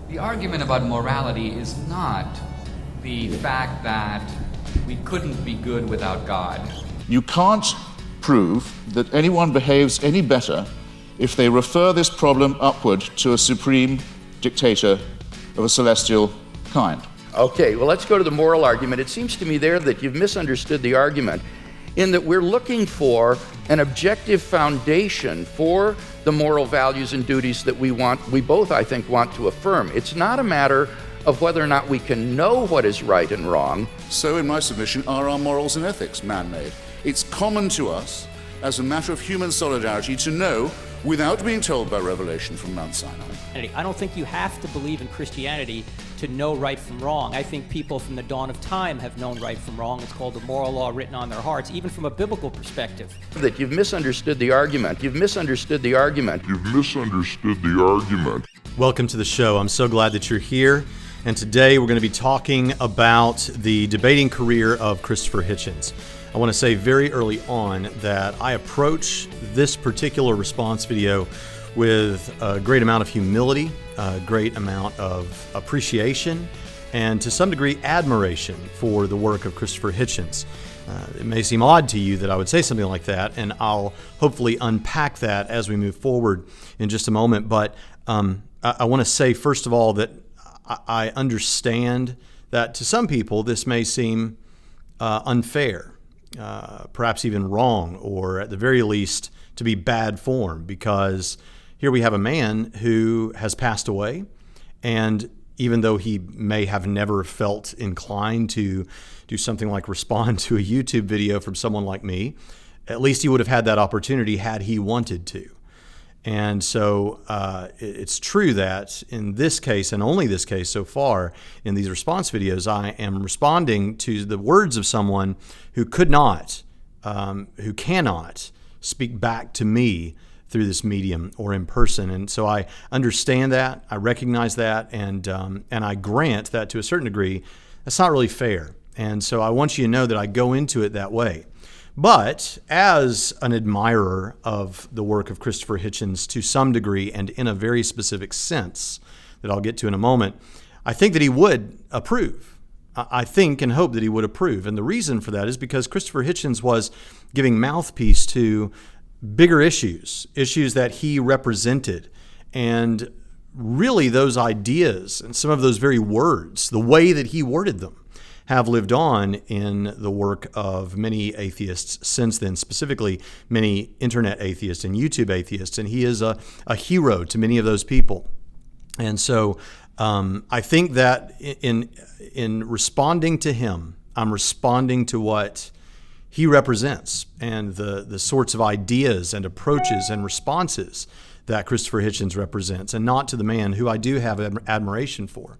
The argument about morality is not the fact that we couldn't be good without God. You can't prove that anyone behaves any better if they refer this problem upward to a supreme dictator of a celestial kind. Okay, well, let's go to the moral argument. It seems to me there that you've misunderstood the argument in that we're looking for an objective foundation for the moral values and duties that we both, I think, want to affirm. It's not a matter of whether or not we can know what is right and wrong. So in my submission are our morals and ethics man-made. It's common to us as a matter of human solidarity to know without being told by revelation from Mount Sinai. I don't think you have to believe in Christianity to know right from wrong. I think people from the dawn of time have known right from wrong. It's called the moral law written on their hearts, even from a biblical perspective. That you've misunderstood the argument. You've misunderstood the argument. You've misunderstood the argument. Welcome to the show. I'm so glad that you're here. And today we're going to be talking about the debating career of Christopher Hitchens. I want to say very early on that I approach this particular response video with a great amount of humility, a great amount of appreciation, and to some degree admiration for the work of Christopher Hitchens. It may seem odd to you that I would say something like that, and I'll hopefully unpack that as we move forward in just a moment. But I want to say, first of all, that I understand that to some people this may seem unfair, perhaps even wrong, or at the very least to be bad form, because here we have a man who has passed away, and even though he may have never felt inclined to do something like respond to a YouTube video from someone like me, at least he would have had that opportunity had he wanted to. And so it's true that in this case, and only this case so far, in these response videos, I am responding to the words of someone who could not, who cannot speak back to me through this medium or in person. And so I understand that, I recognize that, and I grant that to a certain degree, that's not really fair. And so I want you to know that I go into it that way. But as an admirer of the work of Christopher Hitchens to some degree and in a very specific sense that I'll get to in a moment, I think that he would approve. I think and hope that he would approve. And the reason for that is because Christopher Hitchens was giving mouthpiece to bigger issues that he represented. And really those ideas and some of those very words, the way that he worded them, have lived on in the work of many atheists since then, specifically many internet atheists and YouTube atheists, and he is a hero to many of those people. And so I think that in responding to him, I'm responding to what he represents and the sorts of ideas and approaches and responses that Christopher Hitchens represents, and not to the man who I do have admiration for.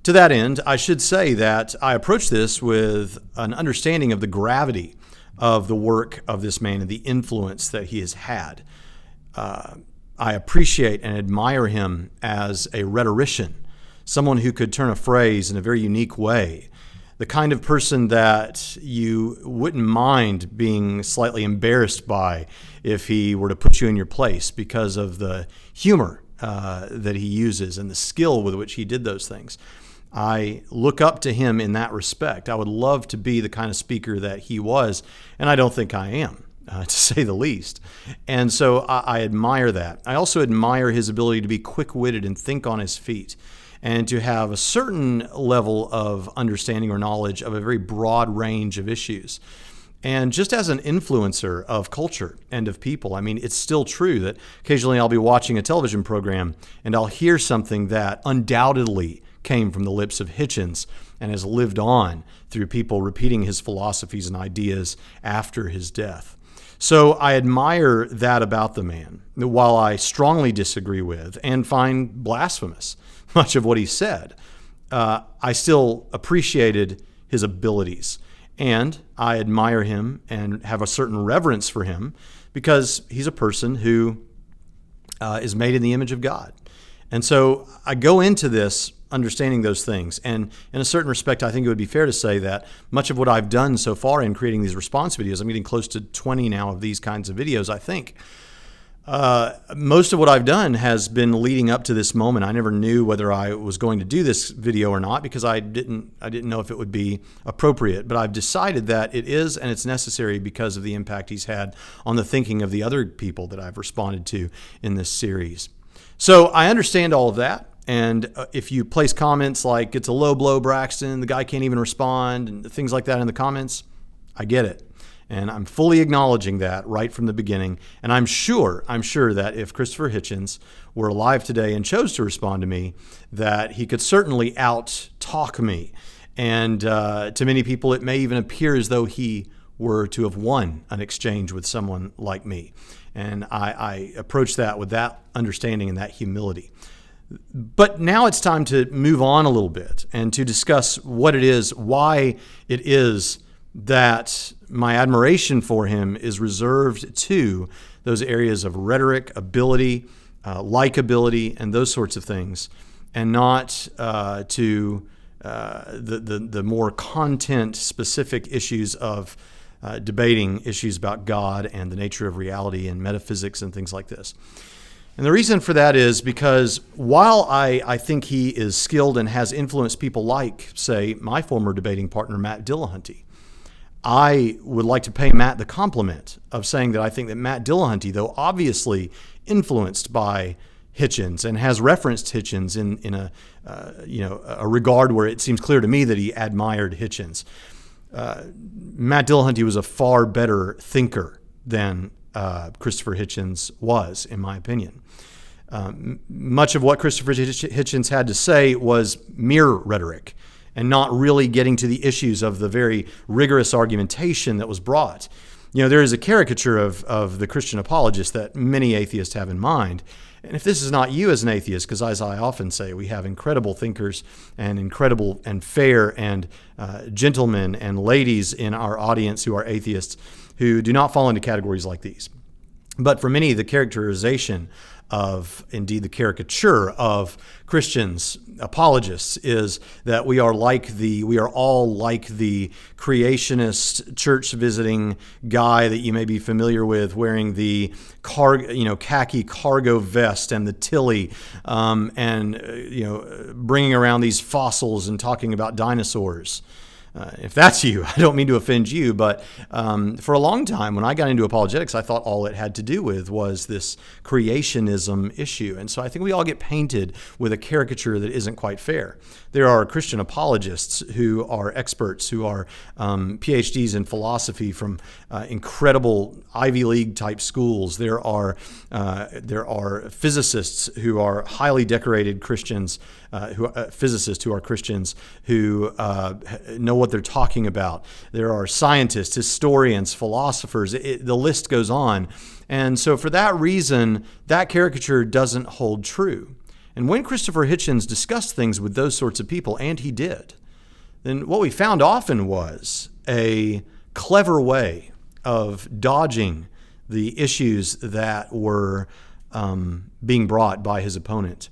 To that end, I should say that I approach this with an understanding of the gravity of the work of this man and the influence that he has had. I appreciate and admire him as a rhetorician, someone who could turn a phrase in a very unique way, the kind of person that you wouldn't mind being slightly embarrassed by if he were to put you in your place because of the humor that he uses and the skill with which he did those things. I look up to him in that respect. I would love to be the kind of speaker that he was, and I don't think I am, to say the least. And so I admire that. I also admire his ability to be quick-witted and think on his feet, and to have a certain level of understanding or knowledge of a very broad range of issues. And just as an influencer of culture and of people, I mean, it's still true that occasionally I'll be watching a television program and I'll hear something that undoubtedly came from the lips of Hitchens and has lived on through people repeating his philosophies and ideas after his death. So I admire that about the man, while I strongly disagree with and find blasphemous much of what he said. I still appreciated his abilities, and I admire him and have a certain reverence for him because he's a person who is made in the image of God. And so I go into this understanding those things. And in a certain respect, I think it would be fair to say that much of what I've done so far in creating these response videos, I'm getting close to 20 now of these kinds of videos, I think, Most of what I've done has been leading up to this moment. I never knew whether I was going to do this video or not because I didn't know if it would be appropriate. But I've decided that it is, and it's necessary because of the impact he's had on the thinking of the other people that I've responded to in this series. So I understand all of that. And if you place comments like, it's a low blow, Braxton, the guy can't even respond, and things like that in the comments, I get it. And I'm fully acknowledging that right from the beginning. And I'm sure that if Christopher Hitchens were alive today and chose to respond to me, that he could certainly out-talk me. And to many people, it may even appear as though he were to have won an exchange with someone like me. And I approach that with that understanding and that humility. But now it's time to move on a little bit and to discuss what it is, why it is that my admiration for him is reserved to those areas of rhetoric, ability, likability, and those sorts of things, and not to the more content-specific issues of debating issues about God and the nature of reality and metaphysics and things like this. And the reason for that is because while I think he is skilled and has influenced people like, say, my former debating partner, Matt Dillahunty, I would like to pay Matt the compliment of saying that I think that Matt Dillahunty, though obviously influenced by Hitchens and has referenced Hitchens in a regard where it seems clear to me that he admired Hitchens, Matt Dillahunty was a far better thinker than Christopher Hitchens was, in my opinion. Much of what Christopher Hitchens had to say was mere rhetoric, and not really getting to the issues of the very rigorous argumentation that was brought. You know, there is a caricature of the Christian apologist that many atheists have in mind. And if this is not you as an atheist, because as I often say, we have incredible thinkers and incredible and fair and gentlemen and ladies in our audience who are atheists who do not fall into categories like these. But for many, the characterization of, indeed the caricature of Christians, apologists, is that we are all like the creationist church visiting guy that you may be familiar with, wearing the khaki cargo vest and the tilly, bringing around these fossils and talking about dinosaurs. If that's you, I don't mean to offend you, but for a long time when I got into apologetics, I thought all it had to do with was this creationism issue. And so I think we all get painted with a caricature that isn't quite fair. There are Christian apologists who are experts, who are PhDs in philosophy from incredible Ivy League type schools. There are physicists who are highly decorated Christians, physicists who are Christians who know what they're talking about. There are scientists, historians, philosophers. The list goes on. And so for that reason, that caricature doesn't hold true. And when Christopher Hitchens discussed things with those sorts of people, and he did, then what we found often was a clever way of dodging the issues that were being brought by his opponent,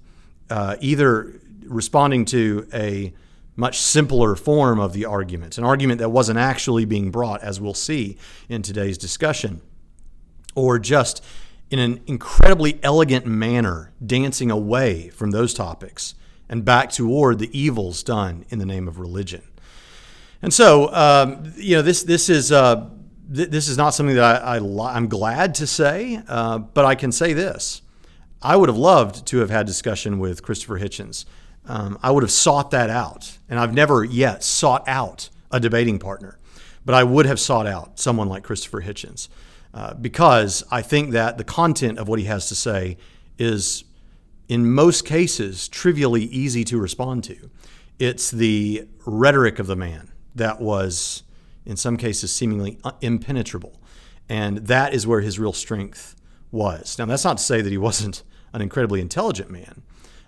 either responding to a much simpler form of the argument, an argument that wasn't actually being brought, as we'll see in today's discussion, or just in an incredibly elegant manner, dancing away from those topics and back toward the evils done in the name of religion. And so, this is not something that I'm glad to say, but I can say this. I would have loved to have had discussion with Christopher Hitchens. I would have sought that out, and I've never yet sought out a debating partner, but I would have sought out someone like Christopher Hitchens because I think that the content of what he has to say is, in most cases, trivially easy to respond to. It's the rhetoric of the man that was, in some cases, seemingly impenetrable, and that is where his real strength was. Now, that's not to say that he wasn't an incredibly intelligent man.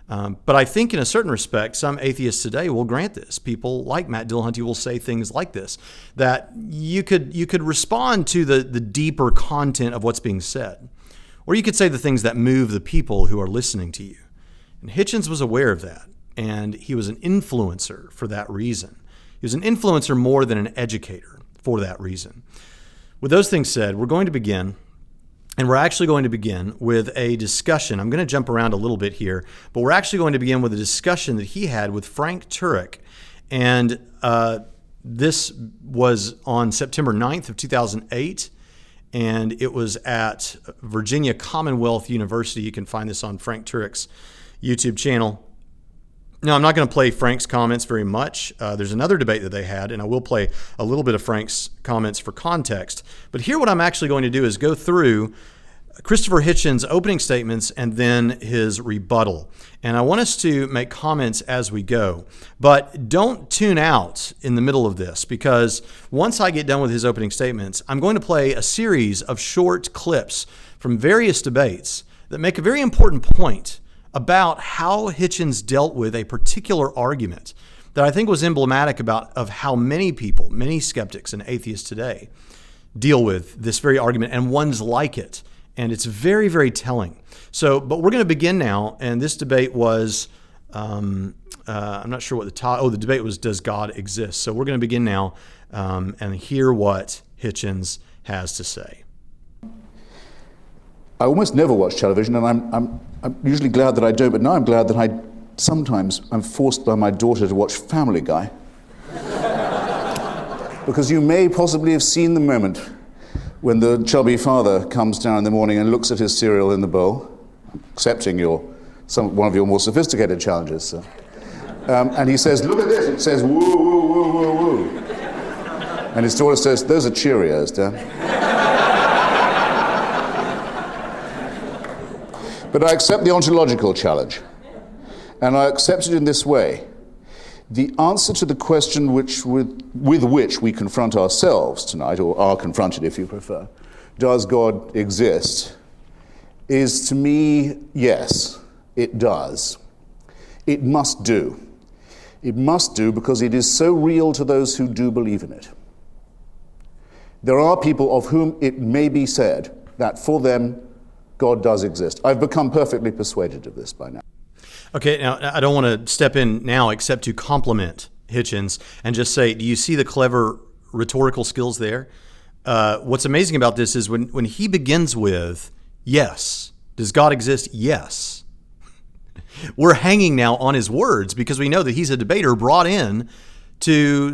But I think in a certain respect, some atheists today will grant this. People like Matt Dillahunty will say things like this, that you could respond to the deeper content of what's being said, or you could say the things that move the people who are listening to you. And Hitchens was aware of that, and he was an influencer for that reason. He was an influencer more than an educator for that reason. With those things said, we're going to begin And we're actually going to begin with a discussion. I'm going to jump around a little bit here, but we're actually going to begin with a discussion that he had with Frank Turek. And this was on September 9th of 2008, and it was at Virginia Commonwealth University. You can find this on Frank Turek's YouTube channel. Now, I'm not going to play Frank's comments very much. There's another debate that they had, and I will play a little bit of Frank's comments for context. But here what I'm actually going to do is go through Christopher Hitchens' opening statements and then his rebuttal. And I want us to make comments as we go. But don't tune out in the middle of this, because once I get done with his opening statements, I'm going to play a series of short clips from various debates that make a very important point about how Hitchens dealt with a particular argument that I think was emblematic of how many people, many skeptics and atheists today, deal with this very argument and ones like it. And it's very, very telling. So, but we're going to begin now. And this debate was, I'm not sure what the debate was, does God exist? So we're going to begin now and hear what Hitchens has to say. I almost never watch television, and I'm usually glad that I don't, but now I'm glad that I'm forced by my daughter to watch Family Guy. Because you may possibly have seen the moment when the chubby father comes down in the morning and looks at his cereal in the bowl, accepting one of your more sophisticated challenges, sir. And he says, "Look at this," it says, "woo, woo, woo, woo, woo." And his daughter says, "Those are Cheerios, Dad." But I accept the ontological challenge, and I accept it in this way. The answer to the question with which we confront ourselves tonight, or are confronted if you prefer, does God exist, is to me, yes, it does. It must do. It must do because it is so real to those who do believe in it. There are people of whom it may be said that for them, God does exist. I've become perfectly persuaded of this by now. Okay, now I don't want to step in now except to compliment Hitchens and just say, do you see the clever rhetorical skills there? What's amazing about this is when he begins with, yes, does God exist? Yes. We're hanging now on his words because we know that he's a debater brought in to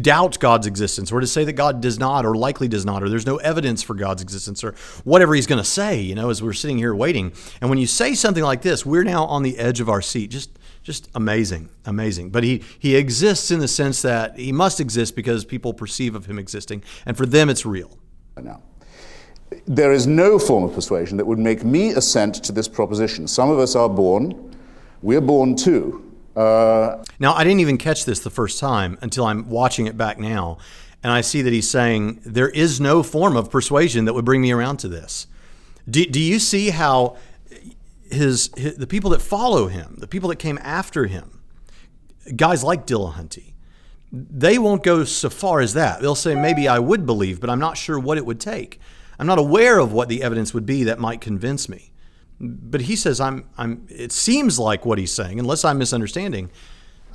doubt God's existence, or to say that God does not, or likely does not, or there's no evidence for God's existence, or whatever he's going to say, as we're sitting here waiting. And when you say something like this, we're now on the edge of our seat. Just amazing. But he exists in the sense that he must exist because people perceive of him existing, and for them it's real. Now, there is no form of persuasion that would make me assent to this proposition. Some of us are born, we're born too. Now, I didn't even catch this the first time until I'm watching it back now, and I see that he's saying there is no form of persuasion that would bring me around to this. Do you see how the people that follow him, the people that came after him, guys like Dillahunty, they won't go so far as that. They'll say, maybe I would believe, but I'm not sure what it would take. I'm not aware of what the evidence would be that might convince me. But he says, it seems like what he's saying, unless I'm misunderstanding,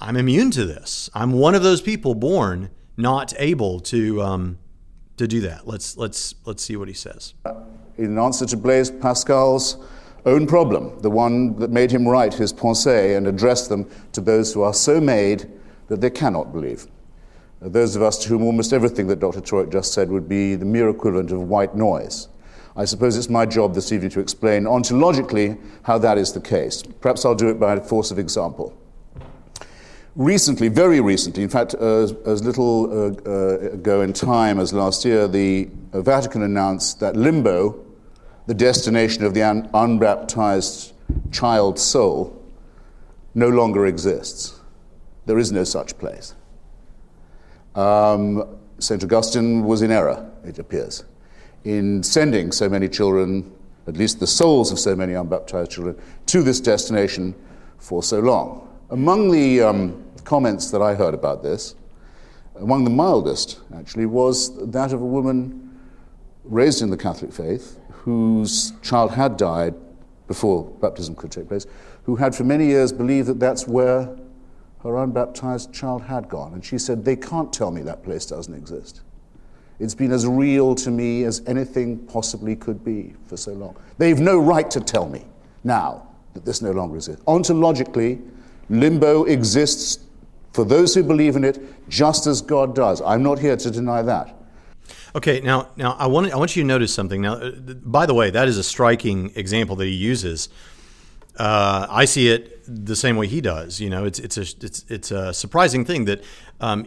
I'm immune to this. I'm one of those people born not able to do that. Let's see what he says. In answer to Blaise Pascal's own problem, the one that made him write his Pensées and address them to those who are so made that they cannot believe. Those of us to whom almost everything that Dr. Turek just said would be the mere equivalent of white noise. I suppose it's my job this evening to explain ontologically how that is the case. Perhaps I'll do it by force of example. Recently, very recently, in fact, as little ago in time as last year, the Vatican announced that limbo, the destination of the unbaptized child soul, no longer exists. There is no such place. St. Augustine was in error, it appears, in sending so many children, at least the souls of so many unbaptized children, to this destination for so long. Among the comments that I heard about this, among the mildest, actually, was that of a woman raised in the Catholic faith whose child had died before baptism could take place, who had for many years believed that that's where her unbaptized child had gone. And she said, they can't tell me that place doesn't exist. It's been as real to me as anything possibly could be for so long. They've no right to tell me now that this no longer exists. Ontologically, limbo exists for those who believe in it, just as God does. I'm not here to deny that. Okay, now I want you to notice something. Now, by the way, that is a striking example that he uses. I see it the same way he does. You know, it's a surprising thing that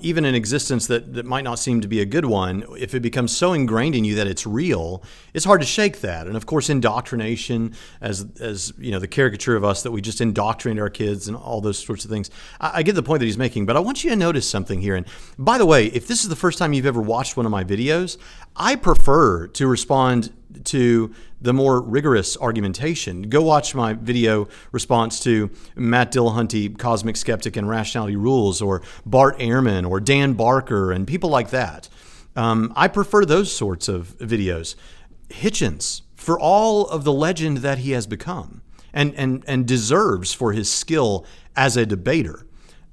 even an existence that might not seem to be a good one, if it becomes so ingrained in you that it's real, it's hard to shake that. And of course, indoctrination, as you know, the caricature of us that we just indoctrinate our kids and all those sorts of things. I get the point that he's making, but I want you to notice something here. And by the way, if this is the first time you've ever watched one of my videos, I prefer to respond to the more rigorous argumentation. Go watch my video response to Matt Dillahunty, Cosmic Skeptic and Rationality Rules, or Bart Ehrman, or Dan Barker, and people like that. I prefer those sorts of videos. Hitchens, for all of the legend that he has become, and deserves for his skill as a debater,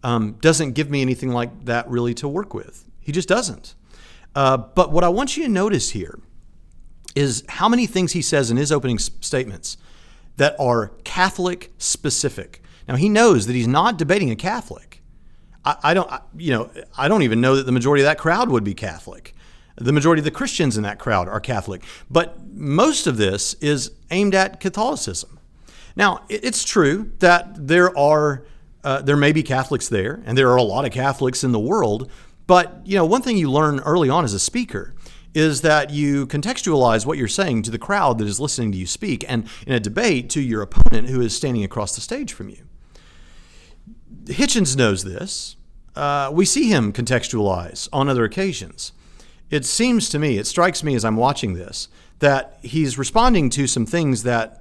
doesn't give me anything like that really to work with. He just doesn't. But what I want you to notice here is how many things he says in his opening statements that are Catholic specific. Now, he knows that he's not debating a Catholic. I don't even know that the majority of that crowd would be Catholic. The majority of the Christians in that crowd are Catholic. But most of this is aimed at Catholicism. Now, it's true that there may be Catholics there, and there are a lot of Catholics in the world. But, you know, one thing you learn early on as a speaker is that you contextualize what you're saying to the crowd that is listening to you speak, and in a debate to your opponent who is standing across the stage from you. Hitchens knows this. We see him contextualize on other occasions. It seems to me, it strikes me as I'm watching this, that he's responding to some things that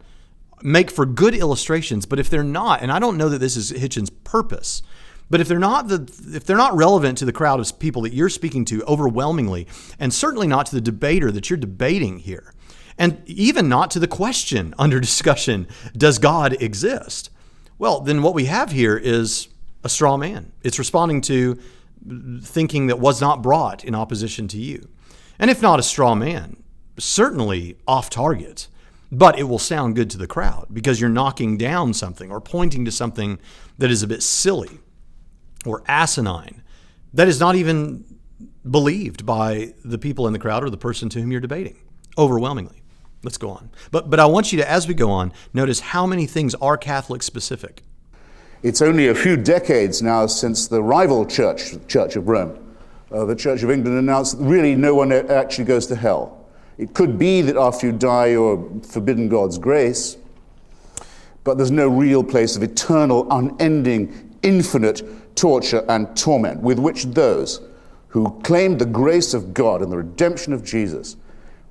make for good illustrations, but if they're not, and I don't know that this is Hitchens' purpose, but if they're not relevant to the crowd of people that you're speaking to overwhelmingly, and certainly not to the debater that you're debating here, and even not to the question under discussion, does God exist? Well, then what we have here is a straw man. It's responding to thinking that was not brought in opposition to you. And if not a straw man, certainly off target, but it will sound good to the crowd because you're knocking down something or pointing to something that is a bit silly or asinine, that is not even believed by the people in the crowd or the person to whom you're debating, overwhelmingly. Let's go on. But I want you to, as we go on, notice how many things are Catholic specific. It's only a few decades now since the rival church, the Church of Rome, the Church of England, announced that really no one actually goes to hell. It could be that after you die you're forbidden God's grace, but there's no real place of eternal, unending, infinite torture and torment with which those who claimed the grace of God and the redemption of Jesus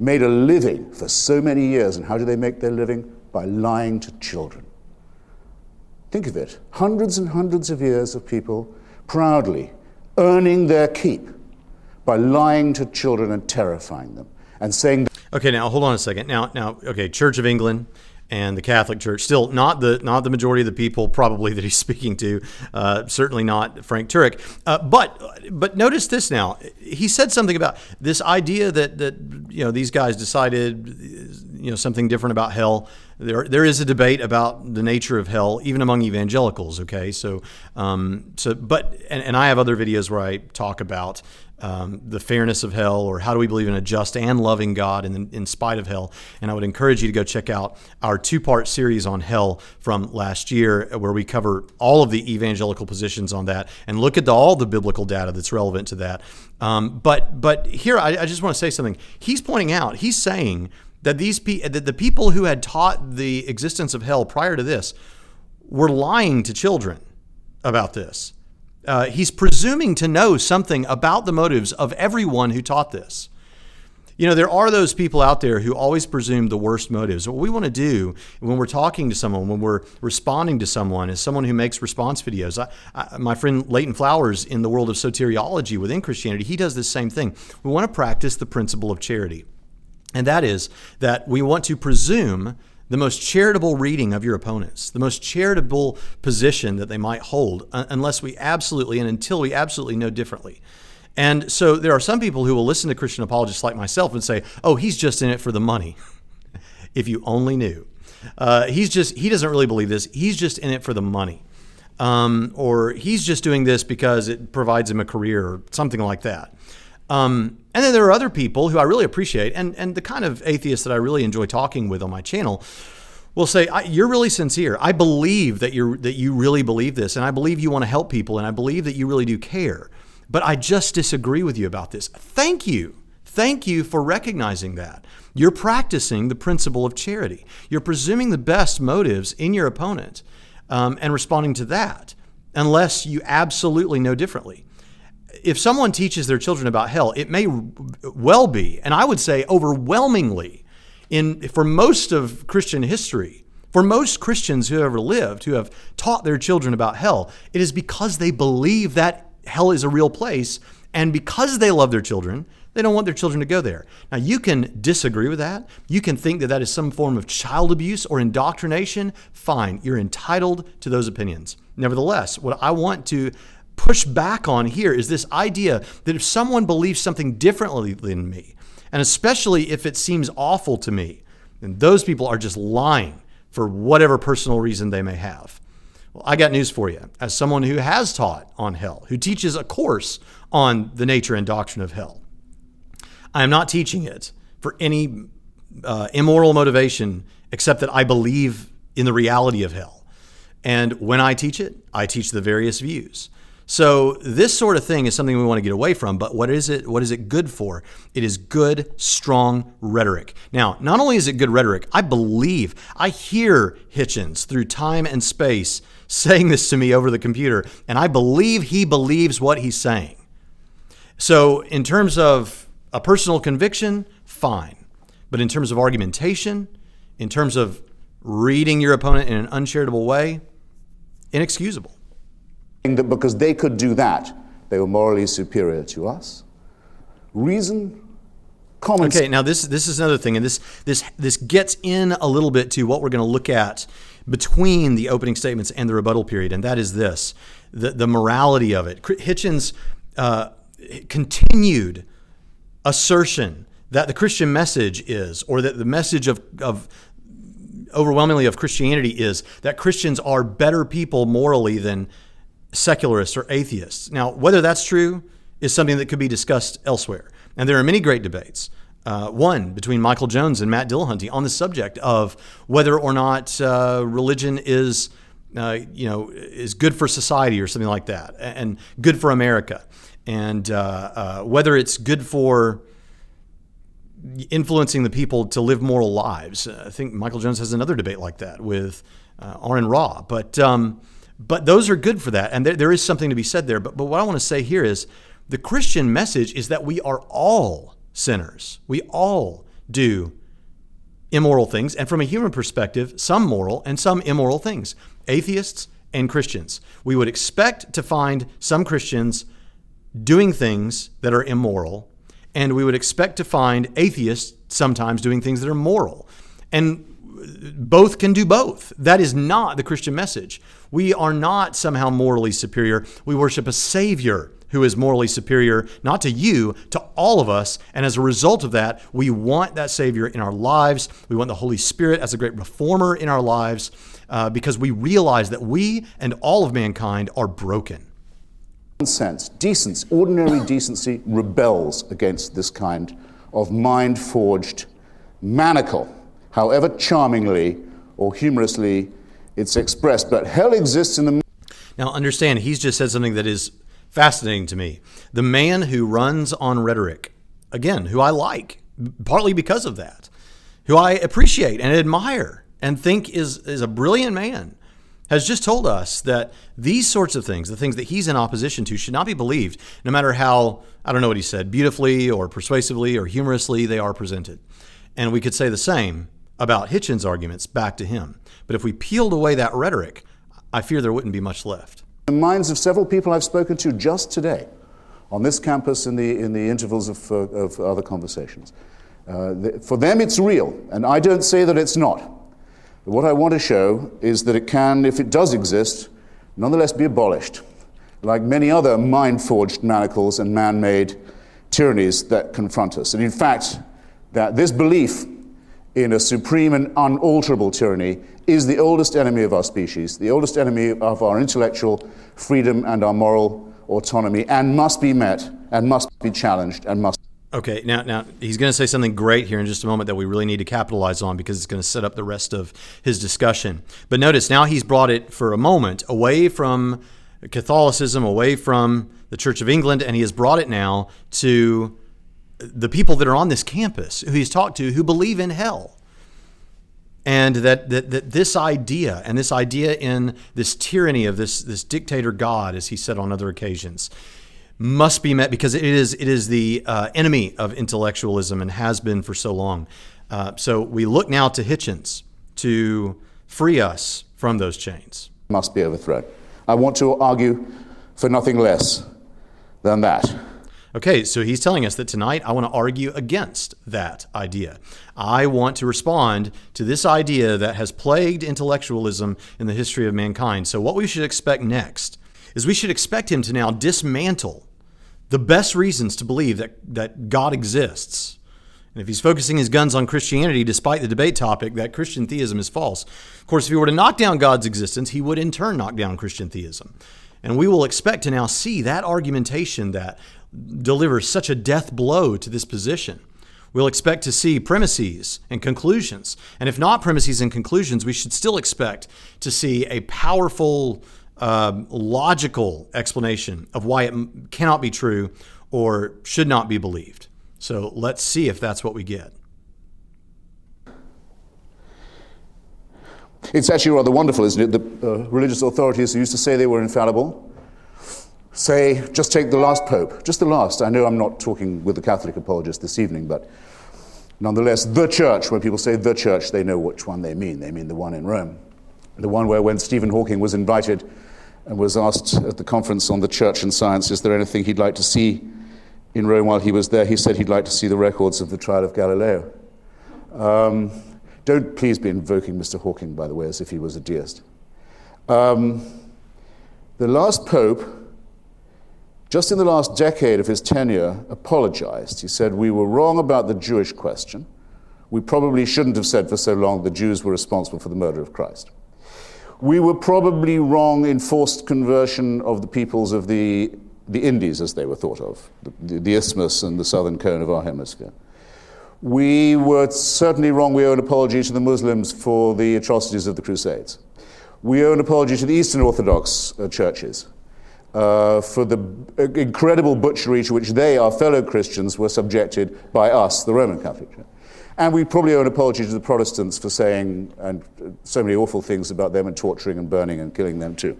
made a living for so many years. And how do they make their living? By lying to children. Think of it. Hundreds and hundreds of years of people proudly earning their keep by lying to children and terrifying them and saying... Okay, now hold on a second. Now, okay, Church of England and the Catholic Church, still not the majority of the people probably that he's speaking to, certainly not Frank Turek. But notice this now. He said something about this idea that you know these guys decided something different about hell. There is a debate about the nature of hell, even among evangelicals. Okay, so I have other videos where I talk about the fairness of hell, or how do we believe in a just and loving God in spite of hell. And I would encourage you to go check out our 2-part series on hell from last year, where we cover all of the evangelical positions on that and look at all the biblical data that's relevant to that. But here, I just want to say something. He's pointing out, he's saying that that the people who had taught the existence of hell prior to this were lying to children about this. He's presuming to know something about the motives of everyone who taught this. You know, there are those people out there who always presume the worst motives. What we want to do when we're talking to someone, when we're responding to someone, is someone who makes response videos. My friend Leighton Flowers in the world of soteriology within Christianity, he does this same thing. We want to practice the principle of charity. And that is that we want to presume the most charitable reading of your opponents, the most charitable position that they might hold, until we absolutely know differently. And so there are some people who will listen to Christian apologists like myself and say, oh, he's just in it for the money. If you only knew. He doesn't really believe this. He's just in it for the money. Or he's just doing this because it provides him a career or something like that. And then there are other people who I really appreciate, and the kind of atheists that I really enjoy talking with on my channel will say, you're really sincere. I believe that you really believe this, and I believe you want to help people, and I believe that you really do care. But I just disagree with you about this. Thank you. Thank you for recognizing that. You're practicing the principle of charity. You're presuming the best motives in your opponent and responding to that, unless you absolutely know differently. If someone teaches their children about hell, it may well be, and I would say overwhelmingly, for most of Christian history, for most Christians who have ever lived, who have taught their children about hell, it is because they believe that hell is a real place, and because they love their children, they don't want their children to go there. Now, you can disagree with that. You can think that that is some form of child abuse or indoctrination. Fine, you're entitled to those opinions. Nevertheless, what I want to push back on here is this idea that if someone believes something differently than me, and especially if it seems awful to me, then those people are just lying for whatever personal reason they may have. Well, I got news for you. As someone who has taught on hell, who teaches a course on the nature and doctrine of hell, I am not teaching it for any immoral motivation except that I believe in the reality of hell. And when I teach it, I teach the various views. So this sort of thing is something we want to get away from, but what is it? What is it good for? It is good, strong rhetoric. Now, not only is it good rhetoric, I hear Hitchens through time and space saying this to me over the computer, and I believe he believes what he's saying. So in terms of a personal conviction, fine. But in terms of argumentation, in terms of reading your opponent in an uncharitable way, inexcusable. That because they could do that, they were morally superior to us. Reason, common sense. Okay, now this is another thing, and this gets in a little bit to what we're going to look at between the opening statements and the rebuttal period, and that is this, the morality of it. Hitchens' continued assertion that the Christian message is, or that the message of overwhelmingly of Christianity is, that Christians are better people morally than secularists or atheists. Now, whether that's true is something that could be discussed elsewhere. And there are many great debates. One between Michael Jones and Matt Dillahunty on the subject of whether or not religion is good for society or something like that, and good for America, and whether it's good for influencing the people to live moral lives. I think Michael Jones has another debate like that with Aaron Ra. But those are good for that, and there is something to be said there. But what I want to say here is the Christian message is that we are all sinners. We all do immoral things, and from a human perspective, some moral and some immoral things, atheists and Christians. We would expect to find some Christians doing things that are immoral, and we would expect to find atheists sometimes doing things that are moral. And both can do both. That is not the Christian message. We are not somehow morally superior. We worship a Savior who is morally superior, not to you, to all of us. And as a result of that, we want that Savior in our lives. We want the Holy Spirit as a great reformer in our lives because we realize that we and all of mankind are broken. Sense, decency, ordinary decency rebels against this kind of mind-forged manacle, however charmingly or humorously it's expressed. But hell exists in the... Now understand, he's just said something that is fascinating to me. The man who runs on rhetoric, again, who I like, partly because of that, who I appreciate and admire and think is a brilliant man, has just told us that these sorts of things, the things that he's in opposition to, should not be believed, no matter how, I don't know what he said, beautifully or persuasively or humorously they are presented. And we could say the same about Hitchens' arguments back to him. But if we peeled away that rhetoric, I fear there wouldn't be much left. In the minds of several people I've spoken to just today, on this campus in the intervals of other conversations, for them it's real, and I don't say that it's not. What I want to show is that it can, if it does exist, nonetheless be abolished. like many other mind-forged manacles and man-made tyrannies that confront us. And in fact, that this belief in a supreme and unalterable tyranny is the oldest enemy of our species, the oldest enemy of our intellectual freedom and our moral autonomy, and must be met, and must be challenged, and must. Okay, now he's going to say something great here in just a moment that we really need to capitalize on because it's going to set up the rest of his discussion. But notice now he's brought it for a moment away from Catholicism, away from the Church of England, and he has brought it now to the people that are on this campus who he's talked to who believe in hell. And that this idea in this tyranny of this dictator God, as he said on other occasions, must be met because it is the enemy of intellectualism and has been for so long. So we look now to Hitchens to free us from those chains. Must be overthrown. I want to argue for nothing less than that. Okay, so he's telling us that tonight I want to argue against that idea. I want to respond to this idea that has plagued intellectualism in the history of mankind. So what we should expect next is we should expect him to now dismantle the best reasons to believe that God exists. And if he's focusing his guns on Christianity, despite the debate topic, that Christian theism is false. Of course, if he were to knock down God's existence, he would in turn knock down Christian theism. And we will expect to now see that argumentation that delivers such a death blow to this position. We'll expect to see premises and conclusions. And if not premises and conclusions, we should still expect to see a powerful, logical explanation of why it cannot be true or should not be believed. So let's see if that's what we get. It's actually rather wonderful, isn't it? The religious authorities who used to say they were infallible say, just take the last pope, just the last. I know I'm not talking with the Catholic apologist this evening, but nonetheless, the church, when people say the church, they know which one they mean. They mean the one in Rome. The one where when Stephen Hawking was invited and was asked at the conference on the church and science, is there anything he'd like to see in Rome while he was there, he said he'd like to see the records of the trial of Galileo. Don't please be invoking Mr. Hawking, by the way, as if he was a deist. The last pope, just in the last decade of his tenure, apologized. He said, we were wrong about the Jewish question. We probably shouldn't have said for so long the Jews were responsible for the murder of Christ. We were probably wrong in forced conversion of the peoples of the Indies, as they were thought of, the isthmus and the southern cone of our hemisphere. We were certainly wrong. We owe an apology to the Muslims for the atrocities of the Crusades. We owe an apology to the Eastern Orthodox churches for the incredible butchery to which they, our fellow Christians, were subjected by us, the Roman Catholic Church. And we probably owe an apology to the Protestants for saying and so many awful things about them and torturing and burning and killing them too.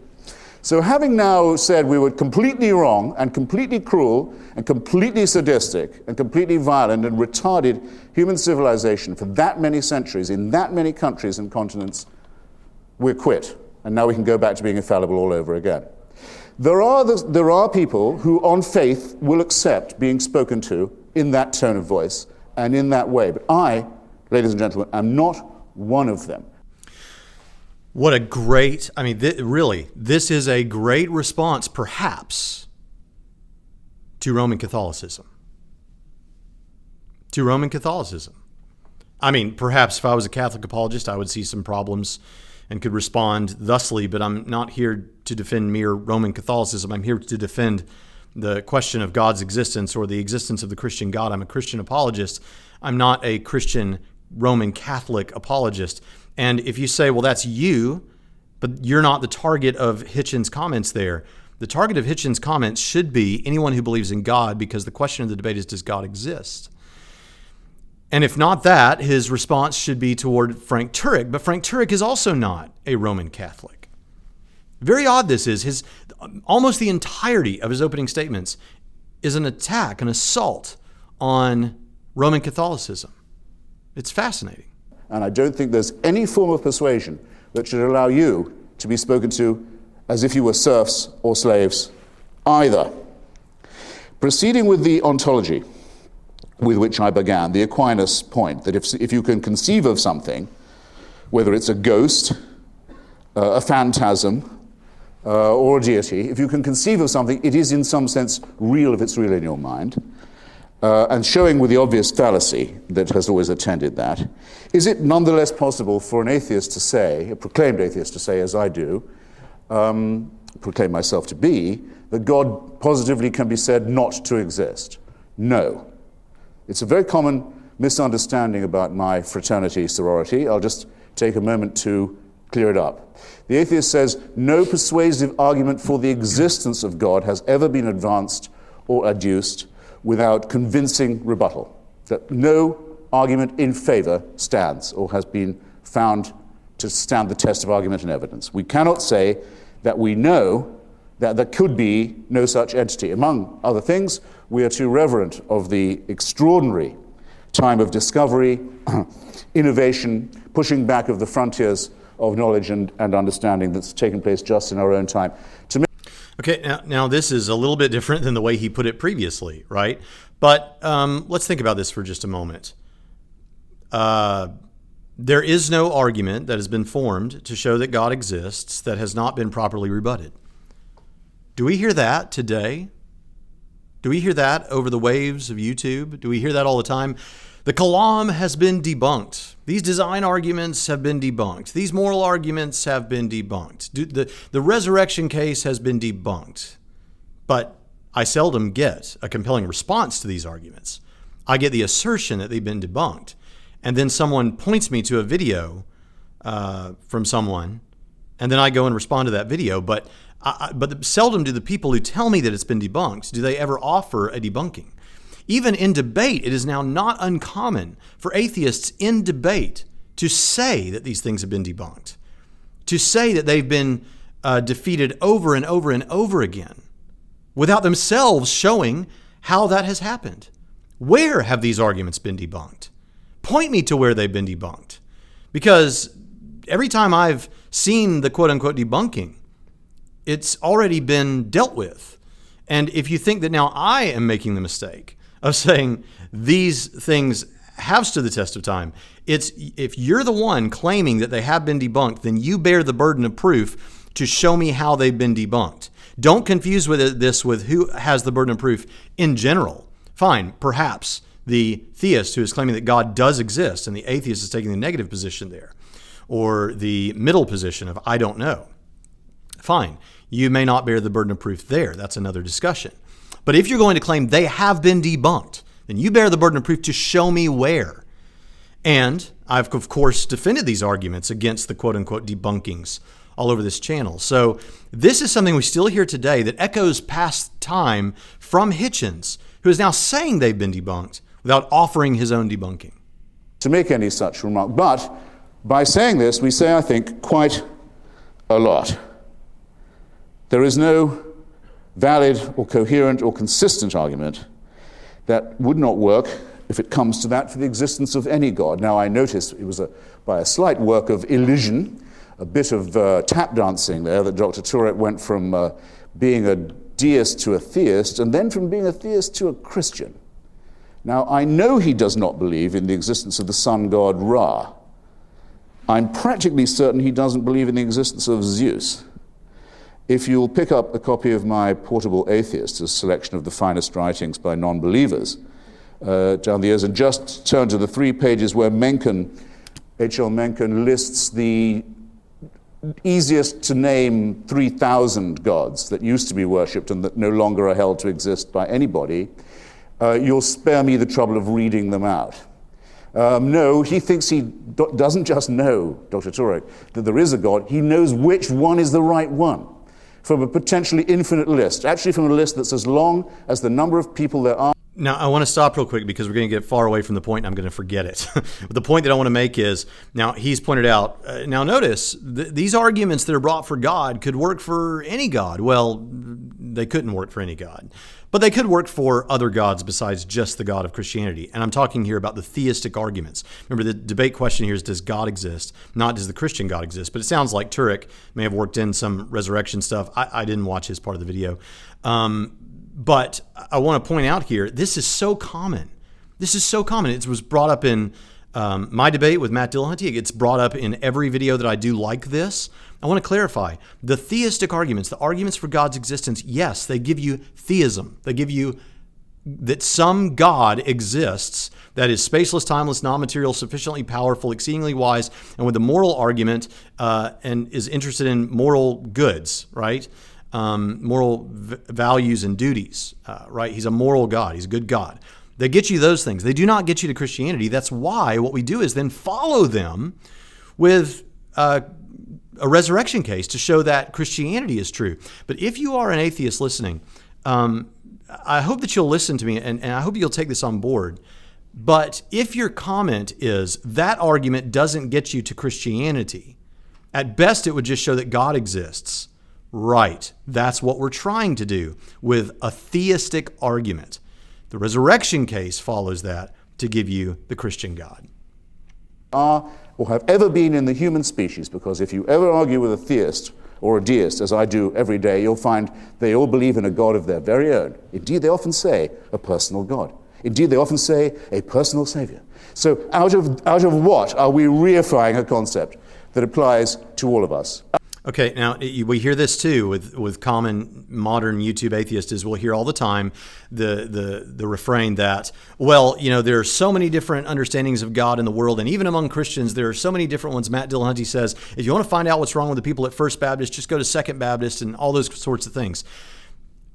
So having now said we were completely wrong and completely cruel and completely sadistic and completely violent and retarded human civilization for that many centuries in that many countries and continents, we're quit. And now we can go back to being infallible all over again. There are people who on faith will accept being spoken to in that tone of voice and in that way. But I, ladies and gentlemen, am not one of them. What a great, this is a great response, perhaps, to Roman Catholicism. To Roman Catholicism. Perhaps if I was a Catholic apologist, I would see some problems and could respond thusly, but I'm not here to defend mere Roman Catholicism. I'm here to defend the question of God's existence or the existence of the Christian God. I'm a Christian apologist. I'm not a Christian Roman Catholic apologist. And if you say, well, that's you, but you're not the target of Hitchens' comments there, the target of Hitchens' comments should be anyone who believes in God, because the question of the debate is, does God exist? And if not that, his response should be toward Frank Turek. But Frank Turek is also not a Roman Catholic. Very odd this is. Almost the entirety of his opening statements is an attack, an assault on Roman Catholicism. It's fascinating. And I don't think there's any form of persuasion that should allow you to be spoken to as if you were serfs or slaves either. Proceeding with the ontology with which I began, the Aquinas point, that if you can conceive of something, whether it's a ghost, a phantasm, or a deity, if you can conceive of something, it is in some sense real if it's real in your mind, and showing with the obvious fallacy that has always attended that, is it nonetheless possible for an atheist to say, a proclaimed atheist to say, as I do, proclaim myself to be, that God positively can be said not to exist? No. It's a very common misunderstanding about my fraternity, sorority. I'll just take a moment to clear it up. The atheist says, no persuasive argument for the existence of God has ever been advanced or adduced without convincing rebuttal. That no argument in favor stands or has been found to stand the test of argument and evidence. We cannot say that we know that there could be no such entity. Among other things, we are too reverent of the extraordinary time of discovery, innovation, pushing back of the frontiers of knowledge and understanding that's taken place just in our own time. Okay, now this is a little bit different than the way he put it previously, right? But let's think about this for just a moment. There is no argument that has been formed to show that God exists that has not been properly rebutted. Do we hear that today? Do we hear that over the waves of YouTube? Do we hear that all the time? The Kalam has been debunked. These design arguments have been debunked. These moral arguments have been debunked. The resurrection case has been debunked. But I seldom get a compelling response to these arguments. I get the assertion that they've been debunked. And then someone points me to a video from someone, and then I go and respond to that video. But seldom do the people who tell me that it's been debunked, do they ever offer a debunking. Even in debate, it is now not uncommon for atheists in debate to say that these things have been debunked, to say that they've been defeated over and over and over again, without themselves showing how that has happened. Where have these arguments been debunked? Point me to where they've been debunked. Because every time I've seen the quote-unquote debunking, it's already been dealt with. And if you think that now I am making the mistake of saying these things have stood the test of time, it's if you're the one claiming that they have been debunked, then you bear the burden of proof to show me how they've been debunked. Don't confuse this with who has the burden of proof in general. Fine, perhaps the theist who is claiming that God does exist and the atheist is taking the negative position there, or the middle position of I don't know. Fine, you may not bear the burden of proof there. That's another discussion. But if you're going to claim they have been debunked, then you bear the burden of proof to show me where. And I've, of course, defended these arguments against the quote-unquote debunkings all over this channel. So this is something we still hear today that echoes past time from Hitchens, who is now saying they've been debunked without offering his own debunking. To make any such remark. But by saying this, we say, I think, quite a lot. There is no valid or coherent or consistent argument that would not work, if it comes to that, for the existence of any God. Now, I notice it was by a slight work of elision, a bit of tap dancing there, that Dr. Turek went from being a deist to a theist, and then from being a theist to a Christian. Now, I know he does not believe in the existence of the sun god Ra. I'm practically certain he doesn't believe in the existence of Zeus. If you'll pick up a copy of my Portable Atheist, a selection of the finest writings by non-believers down the years, and just turn to the 3 pages where H.L. Mencken lists the easiest to name 3,000 gods that used to be worshipped and that no longer are held to exist by anybody, you'll spare me the trouble of reading them out. No, he thinks he doesn't just know, Dr. Turek, that there is a God, he knows which one is the right one. From a potentially infinite list, actually from a list that's as long as the number of people there are. Now, I want to stop real quick because we're going to get far away from the point and I'm going to forget it. But the point that I want to make is, now he's pointed out, now notice, these arguments that are brought for God could work for any God. Well, they couldn't work for any God. But they could work for other gods besides just the God of Christianity. And I'm talking here about the theistic arguments. Remember, the debate question here is, does God exist? Not does the Christian God exist? But it sounds like Turek may have worked in some resurrection stuff. I didn't watch his part of the video. But I want to point out here, this is so common. This is so common. It was brought up in my debate with Matt Dillahunty, it gets brought up in every video that I do like this. I want to clarify, the theistic arguments, the arguments for God's existence, yes, they give you theism. They give you that some God exists that is spaceless, timeless, non-material, sufficiently powerful, exceedingly wise, and with a moral argument and is interested in moral goods, right? Moral values and duties, right? He's a moral God. He's a good God. They get you those things. They do not get you to Christianity. That's why what we do is then follow them with a resurrection case to show that Christianity is true. But if you are an atheist listening, I hope that you'll listen to me, and I hope you'll take this on board. But if your comment is that argument doesn't get you to Christianity, at best it would just show that God exists. Right. That's what we're trying to do with a theistic argument. The resurrection case follows that to give you the Christian God. Are or have ever been in the human species, because if you ever argue with a theist or a deist, as I do every day, you'll find they all believe in a God of their very own. Indeed, they often say a personal God. Indeed, they often say a personal Savior. So out of what are we reifying a concept that applies to all of us? Okay, now we hear this too with common modern YouTube atheists. Is we'll hear all the time the refrain that, well, you know, there are so many different understandings of God in the world, and even among Christians, there are so many different ones. Matt Dillahunty says, if you want to find out what's wrong with the people at First Baptist, just go to Second Baptist and all those sorts of things.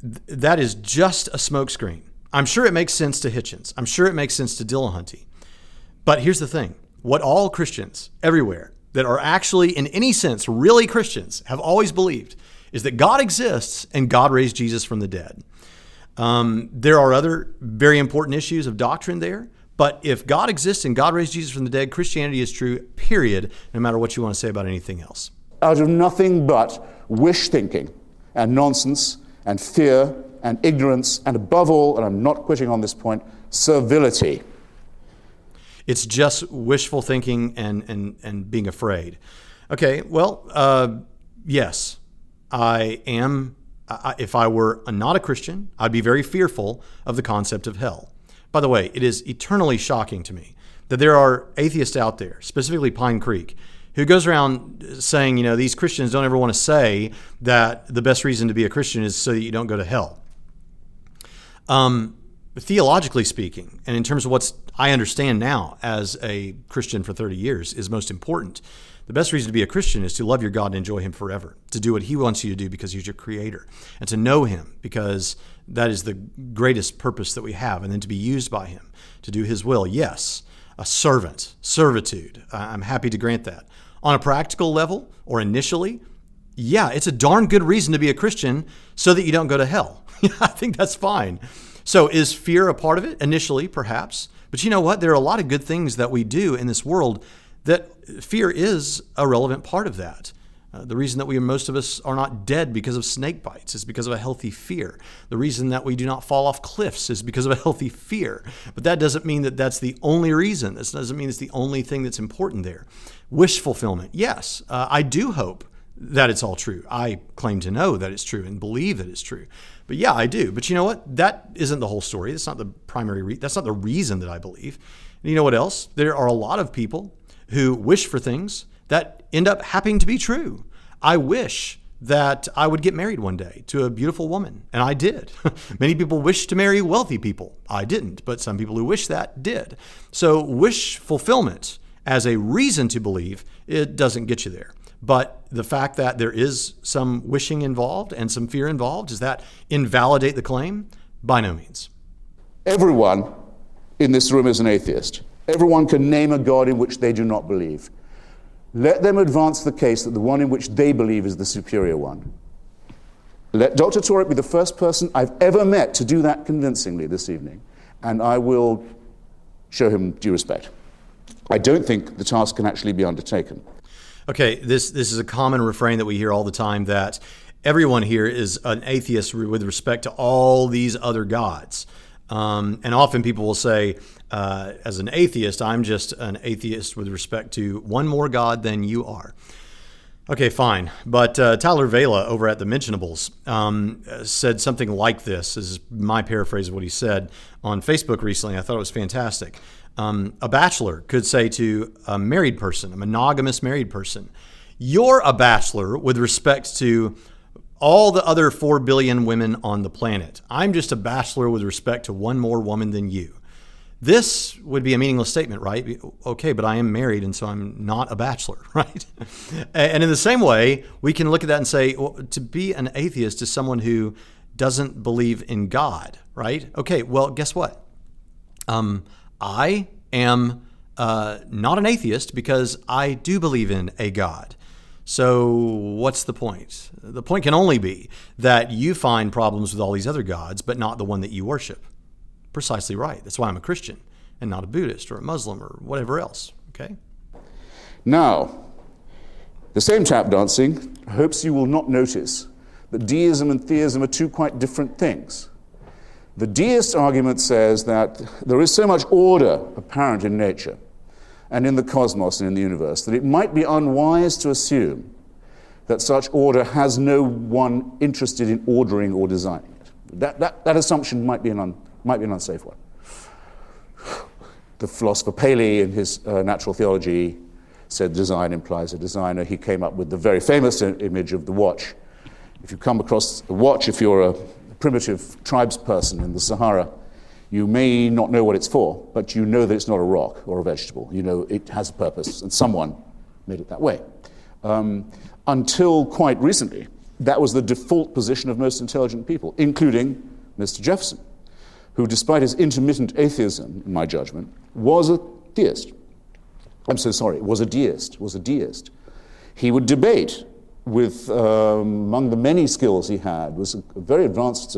That is just a smokescreen. I'm sure it makes sense to Hitchens. I'm sure it makes sense to Dillahunty. But here's the thing. What all Christians everywhere that are actually, in any sense, really Christians have always believed is that God exists and God raised Jesus from the dead. There are other very important issues of doctrine there, but if God exists and God raised Jesus from the dead, Christianity is true, period, no matter what you want to say about anything else. Out of nothing but wish thinking and nonsense and fear and ignorance and above all, and I'm not quitting on this point, servility. It's just wishful thinking and being afraid. Okay, well, yes, I am. If I were not a Christian, I'd be very fearful of the concept of hell. By the way, it is eternally shocking to me that there are atheists out there, specifically Pine Creek, who goes around saying, you know, these Christians don't ever want to say that the best reason to be a Christian is so that you don't go to hell. Theologically speaking, and in terms of what I understand now as a Christian for 30 years is most important, the best reason to be a Christian is to love your God and enjoy Him forever, to do what He wants you to do because He's your Creator, and to know Him because that is the greatest purpose that we have, and then to be used by Him, to do His will. Yes, a servant, servitude. I'm happy to grant that. On a practical level, or initially, yeah, it's a darn good reason to be a Christian so that you don't go to hell. I think that's fine. So is fear a part of it? Initially, perhaps. But you know what? There are a lot of good things that we do in this world that fear is a relevant part of that. The reason that most of us are not dead because of snake bites is because of a healthy fear. The reason that we do not fall off cliffs is because of a healthy fear. But that doesn't mean that that's the only reason. This doesn't mean it's the only thing that's important there. Wish fulfillment. Yes, I do hope that it's all true. I claim to know that it's true and believe that it's true. But yeah, I do. But you know what? That isn't the whole story. That's not the primary that's not the reason that I believe. And you know what else? There are a lot of people who wish for things that end up happening to be true. I wish that I would get married one day to a beautiful woman, and I did. Many people wish to marry wealthy people. I didn't, but some people who wish that did. So wish fulfillment as a reason to believe, it doesn't get you there. But the fact that there is some wishing involved and some fear involved, does that invalidate the claim? By no means. Everyone in this room is an atheist. Everyone can name a God in which they do not believe. Let them advance the case that the one in which they believe is the superior one. Let Dr. Torek be the first person I've ever met to do that convincingly this evening, and I will show him due respect. I don't think the task can actually be undertaken. Okay, this is a common refrain that we hear all the time, that everyone here is an atheist with respect to all these other gods. And often people will say, as an atheist, I'm just an atheist with respect to one more God than you are. Okay, fine. But Tyler Vela over at The Mentionables said something like this. This is my paraphrase of what he said on Facebook recently. I thought it was fantastic. A bachelor could say to a married person, a monogamous married person, "You're a bachelor with respect to all the other 4 billion women on the planet. I'm just a bachelor with respect to one more woman than you." This would be a meaningless statement, right? Okay, but I am married, and so I'm not a bachelor, right? And in the same way, we can look at that and say, well, to be an atheist is someone who doesn't believe in God, right? Okay, well, guess what? I am not an atheist because I do believe in a God. So what's the point? The point can only be that you find problems with all these other gods, but not the one that you worship. Precisely right. That's why I'm a Christian and not a Buddhist or a Muslim or whatever else, okay? Now, the same tap dancing hopes you will not notice that deism and theism are two quite different things. The deist argument says that there is so much order apparent in nature and in the cosmos and in the universe that it might be unwise to assume that such order has no one interested in ordering or designing it. That assumption might be an unsafe one. The philosopher Paley, in his natural theology, said design implies a designer. He came up with the very famous image of the watch. If you come across a watch, if you're a primitive tribes person in the Sahara, you may not know what it's for, but you know that it's not a rock or a vegetable. You know it has a purpose, and someone made it that way. Until quite recently, that was the default position of most intelligent people, including Mr. Jefferson, who, despite his intermittent atheism, in my judgment, was a theist. Was a deist. He would debate with, among the many skills he had, was a very advanced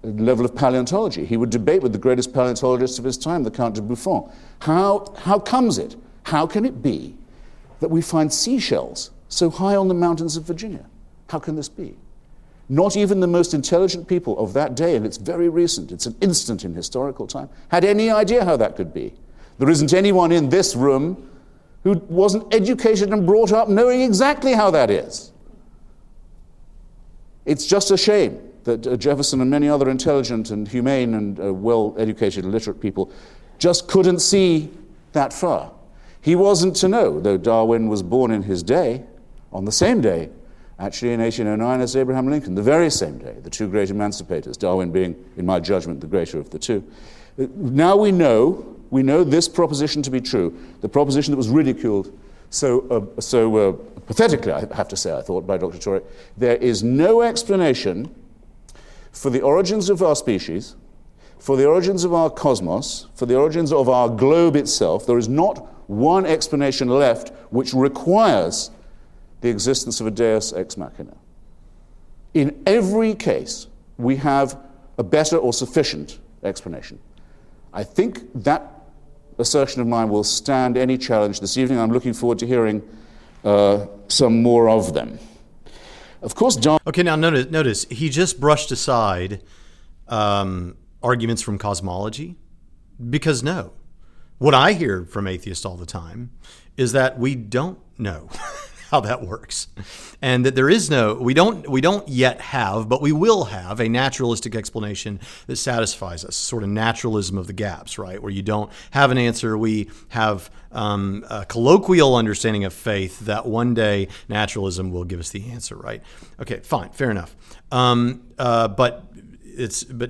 level of paleontology. He would debate with the greatest paleontologist of his time, the Count de Buffon. How comes it, how can it be that we find seashells so high on the mountains of Virginia? How can this be? Not even the most intelligent people of that day, and it's very recent, it's an instant in historical time, had any idea how that could be. There isn't anyone in this room who wasn't educated and brought up knowing exactly how that is. It's just a shame that Jefferson and many other intelligent and humane and well-educated and literate people just couldn't see that far. He wasn't to know, though Darwin was born in his day, on the same day, actually in 1809 as Abraham Lincoln, the very same day, the two great emancipators, Darwin being, in my judgment, the greater of the two. Now we know this proposition to be true, the proposition that was ridiculed so pathetically, I have to say, I thought, by Dr. Torrey. There is no explanation for the origins of our species, for the origins of our cosmos, for the origins of our globe itself. There is not one explanation left which requires the existence of a deus ex machina. In every case, we have a better or sufficient explanation. I think that assertion of mine will stand any challenge this evening. I'm looking forward to hearing some more of them. Of course, Okay, now notice he just brushed aside arguments from cosmology, because no. What I hear from atheists all the time is that we don't know how that works, and that there is we don't yet have, but we will have a naturalistic explanation that satisfies us, sort of naturalism of the gaps, right? Where you don't have an answer, we have a colloquial understanding of faith that one day naturalism will give us the answer, right? Okay, fine, fair enough. But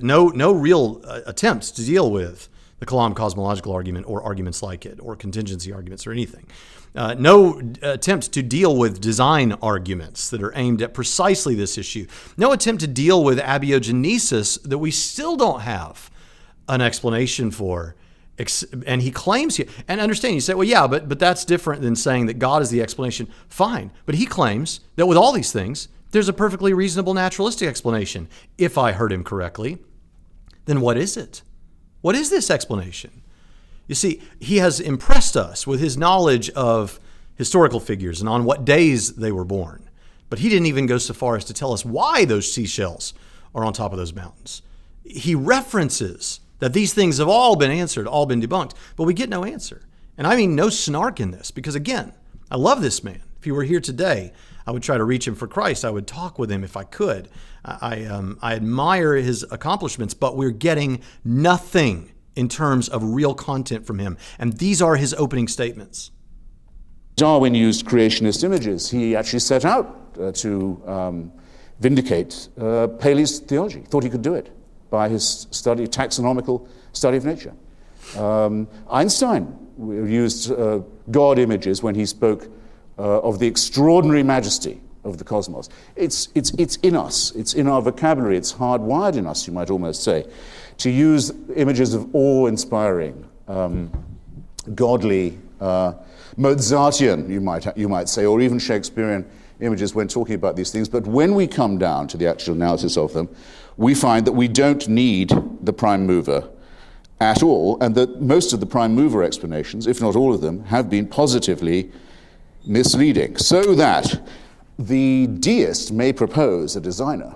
no real attempts to deal with the Kalam cosmological argument or arguments like it, or contingency arguments or anything. No attempt to deal with design arguments that are aimed at precisely this issue. No attempt to deal with abiogenesis that we still don't have an explanation for. And he claims, and understand, you say, well, yeah, but that's different than saying that God is the explanation. Fine, but he claims that with all these things, there's a perfectly reasonable naturalistic explanation. If I heard him correctly, then what is it? What is this explanation? You see, he has impressed us with his knowledge of historical figures and on what days they were born. But he didn't even go so far as to tell us why those seashells are on top of those mountains. He references that these things have all been answered, all been debunked, but we get no answer. And I mean no snark in this, because again, I love this man. If he were here today, I would try to reach him for Christ. I would talk with him if I could. I admire his accomplishments, but we're getting nothing in terms of real content from him. And these are his opening statements. Darwin used creationist images. He actually set out to vindicate Paley's theology. Thought he could do it by his taxonomical study of nature. Einstein used God images when he spoke of the extraordinary majesty of the cosmos. It's in us. It's in our vocabulary. It's hardwired in us, you might almost say, to use images of awe-inspiring, godly, Mozartian, you might say, or even Shakespearean images when talking about these things. But when we come down to the actual analysis of them, we find that we don't need the prime mover at all, and that most of the prime mover explanations, if not all of them, have been positively misleading. So that the deist may propose a designer,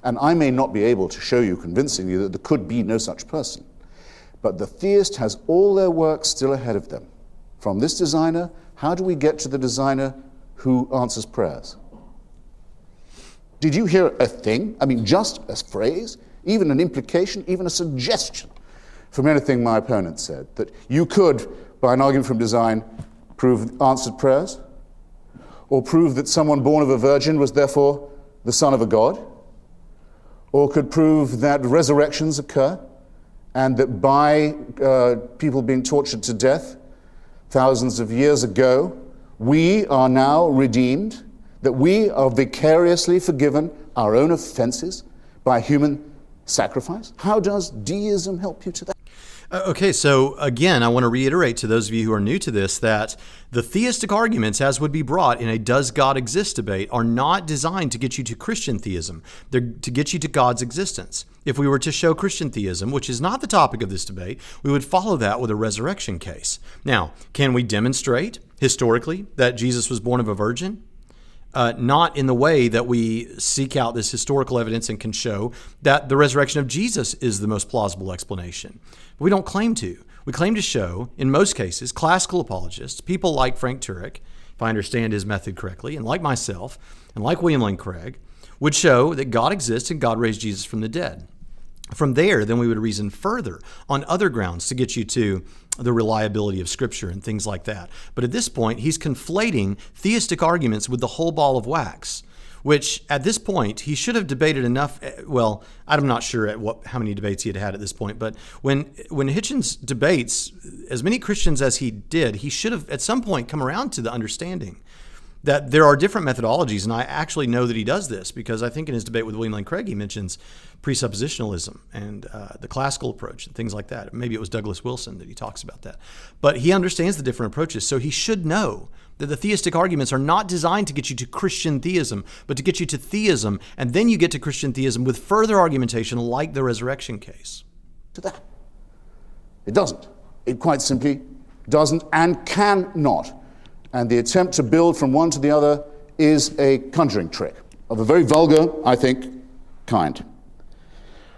and I may not be able to show you convincingly that there could be no such person, but the theist has all their work still ahead of them. From this designer, how do we get to the designer who answers prayers? Did you hear a thing? I mean, just a phrase, even an implication, even a suggestion from anything my opponent said, that you could, by an argument from design, prove answered prayers? Or prove that someone born of a virgin was therefore the son of a god? Or could prove that resurrections occur, and that by people being tortured to death thousands of years ago, we are now redeemed, that we are vicariously forgiven our own offenses by human sacrifice? How does deism help you to that? Okay, so again, I want to reiterate to those of you who are new to this that the theistic arguments, as would be brought in a does God exist debate, are not designed to get you to Christian theism. They're to get you to God's existence. If we were to show Christian theism, which is not the topic of this debate, we would follow that with a resurrection case. Now, can we demonstrate historically that Jesus was born of a virgin? Not in the way that we seek out this historical evidence and can show that the resurrection of Jesus is the most plausible explanation. But we don't claim to. We claim to show, in most cases, classical apologists, people like Frank Turek, if I understand his method correctly, and like myself, and like William Lane Craig, would show that God exists and God raised Jesus from the dead. From there, then we would reason further on other grounds to get you to the reliability of Scripture and things like that. But at this point, he's conflating theistic arguments with the whole ball of wax, which at this point, he should have debated enough. Well, I'm not sure at how many debates he had at this point, but when Hitchens debates as many Christians as he did, he should have at some point come around to the understanding that there are different methodologies, and I actually know that he does this because I think in his debate with William Lane Craig, he mentions presuppositionalism and the classical approach and things like that. Maybe it was Douglas Wilson that he talks about that. But he understands the different approaches, so he should know that the theistic arguments are not designed to get you to Christian theism, but to get you to theism, and then you get to Christian theism with further argumentation like the resurrection case. To that. It doesn't. It quite simply doesn't and cannot. And the attempt to build from one to the other is a conjuring trick of a very vulgar, I think, kind.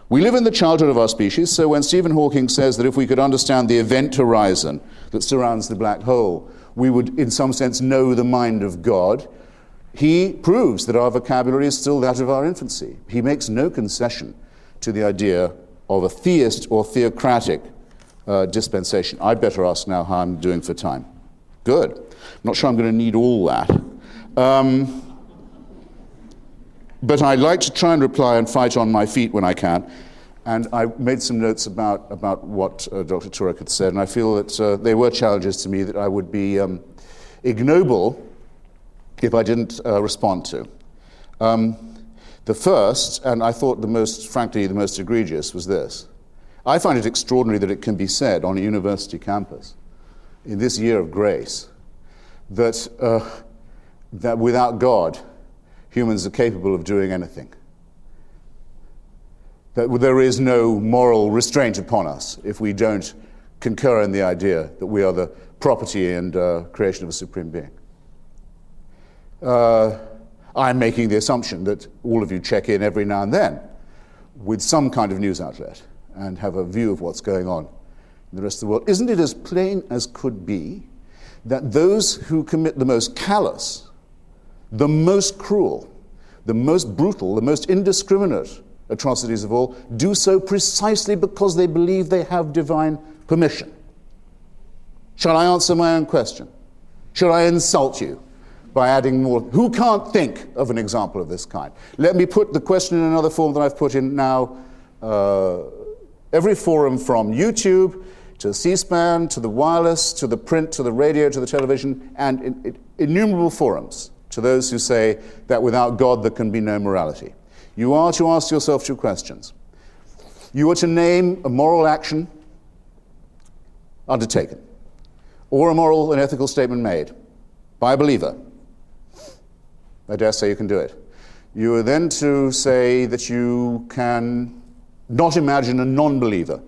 We live in the childhood of our species, so when Stephen Hawking says that if we could understand the event horizon that surrounds the black hole, we would, in some sense, know the mind of God, he proves that our vocabulary is still that of our infancy. He makes no concession to the idea of a theist or theocratic dispensation. I'd better ask now how I'm doing for time. Good. I'm not sure I'm going to need all that. But I like to try and reply and fight on my feet when I can. And I made some notes about what Dr. Turek had said, and I feel that they were challenges to me that I would be ignoble if I didn't respond to. The first, and I thought frankly the most egregious, was this. I find it extraordinary that it can be said on a university campus in this year of grace that without God, humans are capable of doing anything. That there is no moral restraint upon us if we don't concur in the idea that we are the property and creation of a supreme being. I'm making the assumption that all of you check in every now and then with some kind of news outlet and have a view of what's going on in the rest of the world. Isn't it as plain as could be that those who commit the most callous, the most cruel, the most brutal, the most indiscriminate atrocities of all do so precisely because they believe they have divine permission. Shall I answer my own question? Shall I insult you by adding more? Who can't think of an example of this kind? Let me put the question in another form that I've put in now every forum, from YouTube to C-SPAN, to the wireless, to the print, to the radio, to the television, and innumerable forums to those who say that without God there can be no morality. You are to ask yourself two questions. You are to name a moral action undertaken, or a moral and ethical statement made by a believer. I dare say you can do it. You are then to say that you can not imagine a non-believer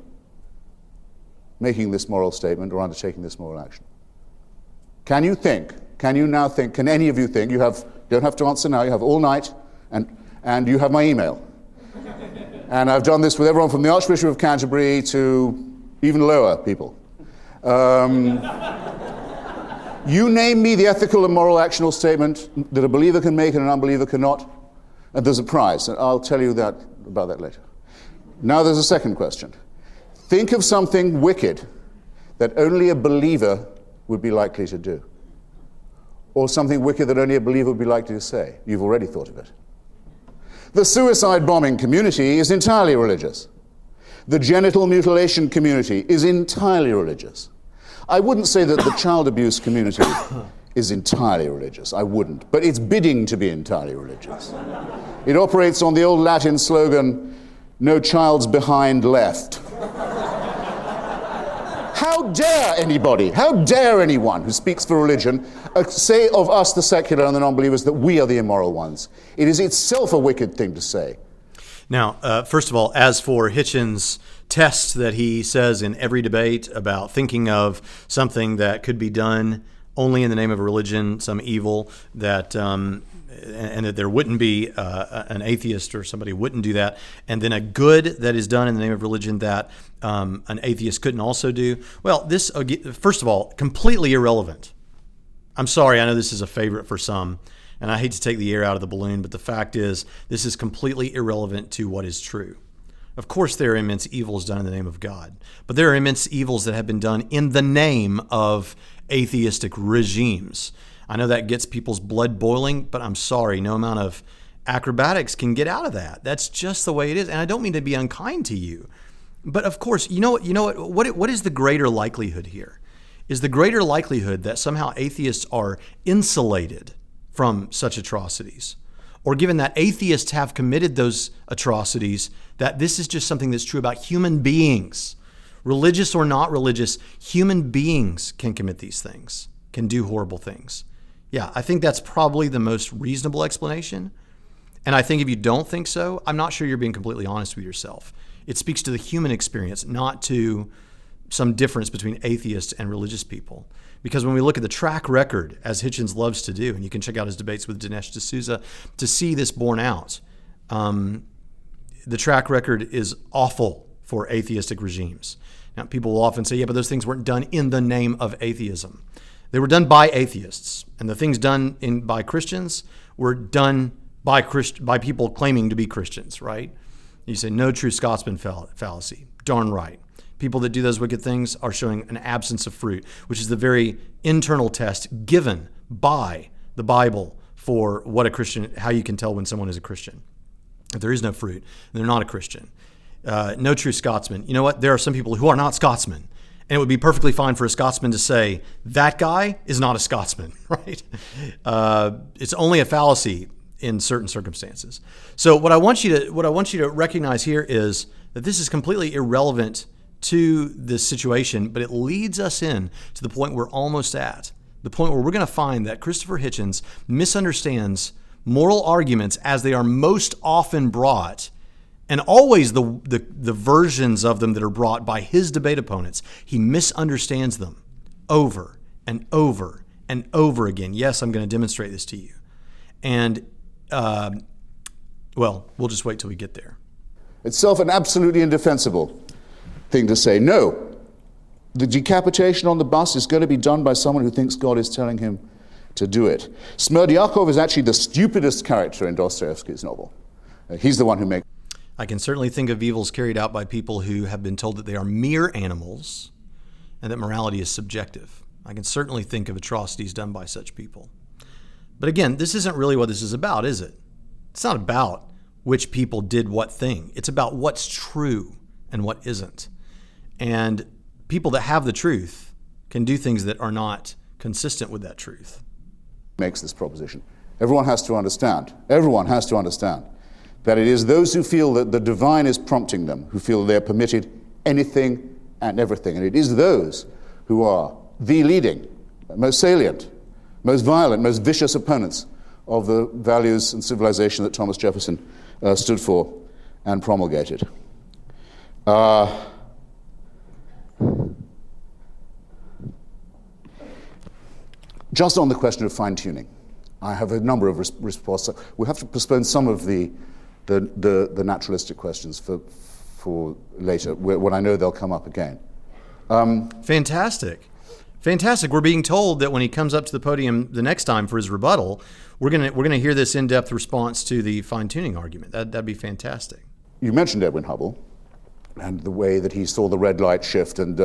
making this moral statement or undertaking this moral action. Can you think? Can you now think? Can any of you think? You don't have to answer now. You have all night, and you have my email. And I've done this with everyone from the Archbishop of Canterbury to even lower people. You name me the ethical and moral actional statement that a believer can make and an unbeliever cannot, and there's a prize. And I'll tell you about that later. Now there's a second question. Think of something wicked that only a believer would be likely to do, or something wicked that only a believer would be likely to say. You've already thought of it. The suicide bombing community is entirely religious. The genital mutilation community is entirely religious. I wouldn't say that the child abuse community is entirely religious. I wouldn't. But it's bidding to be entirely religious. It operates on the old Latin slogan, "No child's behind left." How dare anybody, how dare anyone who speaks for religion say of us, the secular and the non-believers, that we are the immoral ones? It is itself a wicked thing to say. Now, first of all, as for Hitchens' test that he says in every debate about thinking of something that could be done only in the name of religion, some evil, that and that there wouldn't be an atheist or somebody wouldn't do that, and then a good that is done in the name of religion that an atheist couldn't also do. Well, this, first of all, completely irrelevant. I'm sorry, I know this is a favorite for some, and I hate to take the air out of the balloon, but the fact is this is completely irrelevant to what is true. Of course there are immense evils done in the name of God, but there are immense evils that have been done in the name of atheistic regimes. I know that gets people's blood boiling, but I'm sorry, no amount of acrobatics can get out of that. That's just the way it is, and I don't mean to be unkind to you. But of course, you know what is the greater likelihood here? Is the greater likelihood that somehow atheists are insulated from such atrocities? Or given that atheists have committed those atrocities, that this is just something that's true about human beings? Religious or not religious, human beings can commit these things, can do horrible things. Yeah, I think that's probably the most reasonable explanation. And I think if you don't think so, I'm not sure you're being completely honest with yourself. It speaks to the human experience, not to some difference between atheists and religious people. Because when we look at the track record, as Hitchens loves to do, and you can check out his debates with Dinesh D'Souza to see this borne out, the track record is awful for atheistic regimes. Now, people will often say, yeah, but those things weren't done in the name of atheism. They were done by atheists, and the things done by Christians were done by people claiming to be Christians, right? You say, no true Scotsman fallacy. Darn right. People that do those wicked things are showing an absence of fruit, which is the very internal test given by the Bible for what a Christian, how you can tell when someone is a Christian. If there is no fruit, they're not a Christian. No true Scotsman. You know what? There are some people who are not Scotsmen. And it would be perfectly fine for a Scotsman to say, that guy is not a Scotsman, right? It's only a fallacy in certain circumstances. So what I want you to recognize here is that this is completely irrelevant to this situation, but it leads us in to the point we're almost at, the point where we're going to find that Christopher Hitchens misunderstands moral arguments as they are most often brought, and always the versions of them that are brought by his debate opponents. He misunderstands them over and over and over again. Yes, I'm going to demonstrate this to you. And, well, we'll just wait till we get there. Itself an absolutely indefensible thing to say. No, The decapitation on the bus is going to be done by someone who thinks God is telling him to do it. Smerdyakov is actually the stupidest character in Dostoevsky's novel. He's the one who makes... I can certainly think of evils carried out by people who have been told that they are mere animals and that morality is subjective. I can certainly think of atrocities done by such people. But again, this isn't really what this is about, is it? It's not about which people did what thing. It's about what's true and what isn't. And people that have the truth can do things that are not consistent with that truth. Makes this proposition. Everyone has to understand that it is those who feel that the divine is prompting them, who feel they're permitted anything and everything. And it is those who are the leading, most salient, most violent, most vicious opponents of the values and civilization that Thomas Jefferson stood for and promulgated. Just on the question of fine-tuning, I have a number of responses. We'll have to postpone some of the naturalistic questions for later, when I know they'll come up again. Fantastic. We're being told that when he comes up to the podium the next time for his rebuttal, we're gonna hear this in-depth response to the fine-tuning argument. That'd be fantastic. You mentioned Edwin Hubble and the way that he saw the red light shift and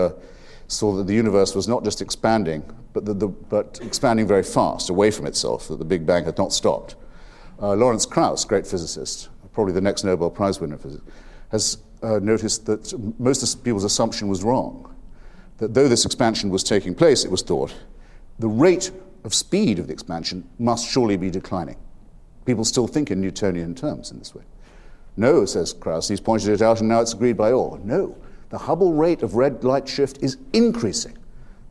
saw that the universe was not just expanding, but expanding very fast away from itself, that the Big Bang had not stopped. Lawrence Krauss, great physicist, probably the next Nobel Prize winner in physics, has noticed that most of people's assumption was wrong. That though this expansion was taking place, it was thought, the rate of speed of the expansion must surely be declining. People still think in Newtonian terms in this way. No, says Krauss, he's pointed it out and now it's agreed by all. No, the Hubble rate of red light shift is increasing.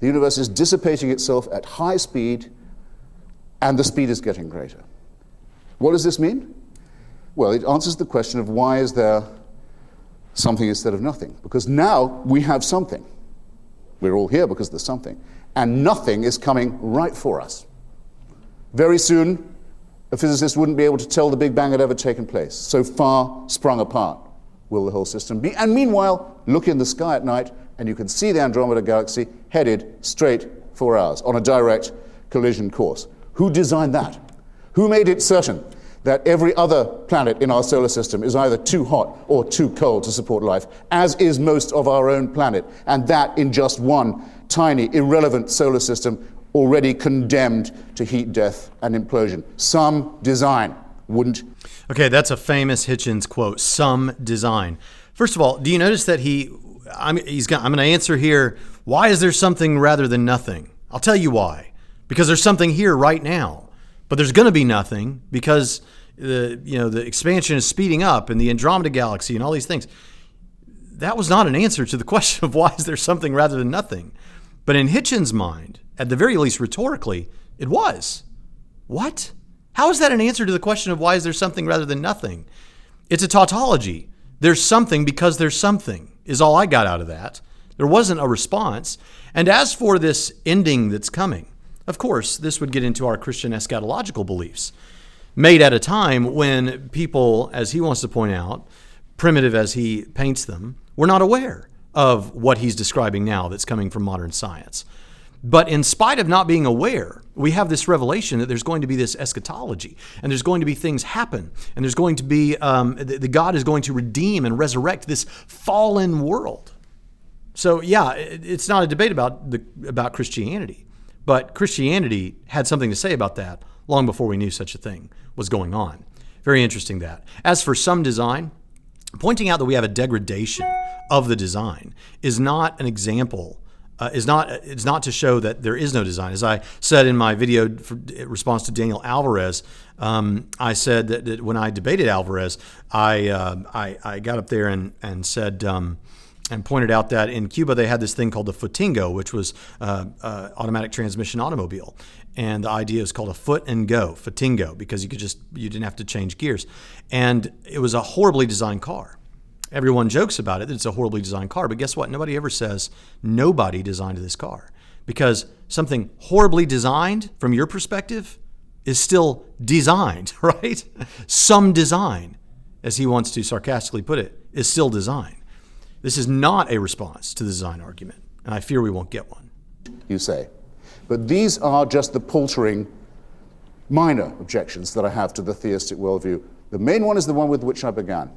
The universe is dissipating itself at high speed and the speed is getting greater. What does this mean? Well, it answers the question of why is there something instead of nothing? Because now we have something. We're all here because there's something. And nothing is coming right for us. Very soon, a physicist wouldn't be able to tell the Big Bang had ever taken place. So far sprung apart will the whole system be. And meanwhile, look in the sky at night and you can see the Andromeda Galaxy headed straight for ours on a direct collision course. Who designed that? Who made it certain that every other planet in our solar system is either too hot or too cold to support life, as is most of our own planet, and that in just one tiny, irrelevant solar system already condemned to heat death and implosion? Some design, wouldn't? Okay, that's a famous Hitchens quote, some design. First of all, do you notice that I'm going to answer here, why is there something rather than nothing? I'll tell you why. Because there's something here right now. But there's going to be nothing because the expansion is speeding up and the Andromeda Galaxy and all these things. That was not an answer to the question of why is there something rather than nothing. But in Hitchens' mind, at the very least rhetorically, it was. What? How is that an answer to the question of why is there something rather than nothing? It's a tautology. There's something because there's something is all I got out of that. There wasn't a response. And as for this ending that's coming, of course, this would get into our Christian eschatological beliefs, made at a time when people, as he wants to point out, primitive as he paints them, were not aware of what he's describing now that's coming from modern science. But in spite of not being aware, we have this revelation that there's going to be this eschatology, and there's going to be things happen, and there's going to be, the God is going to redeem and resurrect this fallen world. So yeah, it's not a debate about Christianity. But Christianity had something to say about that long before we knew such a thing was going on. Very interesting that. As for some design, pointing out that we have a degradation of the design is not an example, it's not to show that there is no design. As I said in my video in response to Daniel Alvarez, I said that when I debated Alvarez, I got up there and said, and pointed out that in Cuba they had this thing called the Footingo, which was automatic transmission automobile. And the idea is called a foot and go, Footingo, because you didn't have to change gears. And it was a horribly designed car. Everyone jokes about it, that it's a horribly designed car, but guess what? Nobody ever says nobody designed this car. Because something horribly designed, from your perspective, is still designed, right? Some design, as he wants to sarcastically put it, is still design. This is not a response to the design argument. and I fear we won't get one. You say. But these are just the paltering, minor objections that I have to the theistic worldview. The main one is the one with which I began.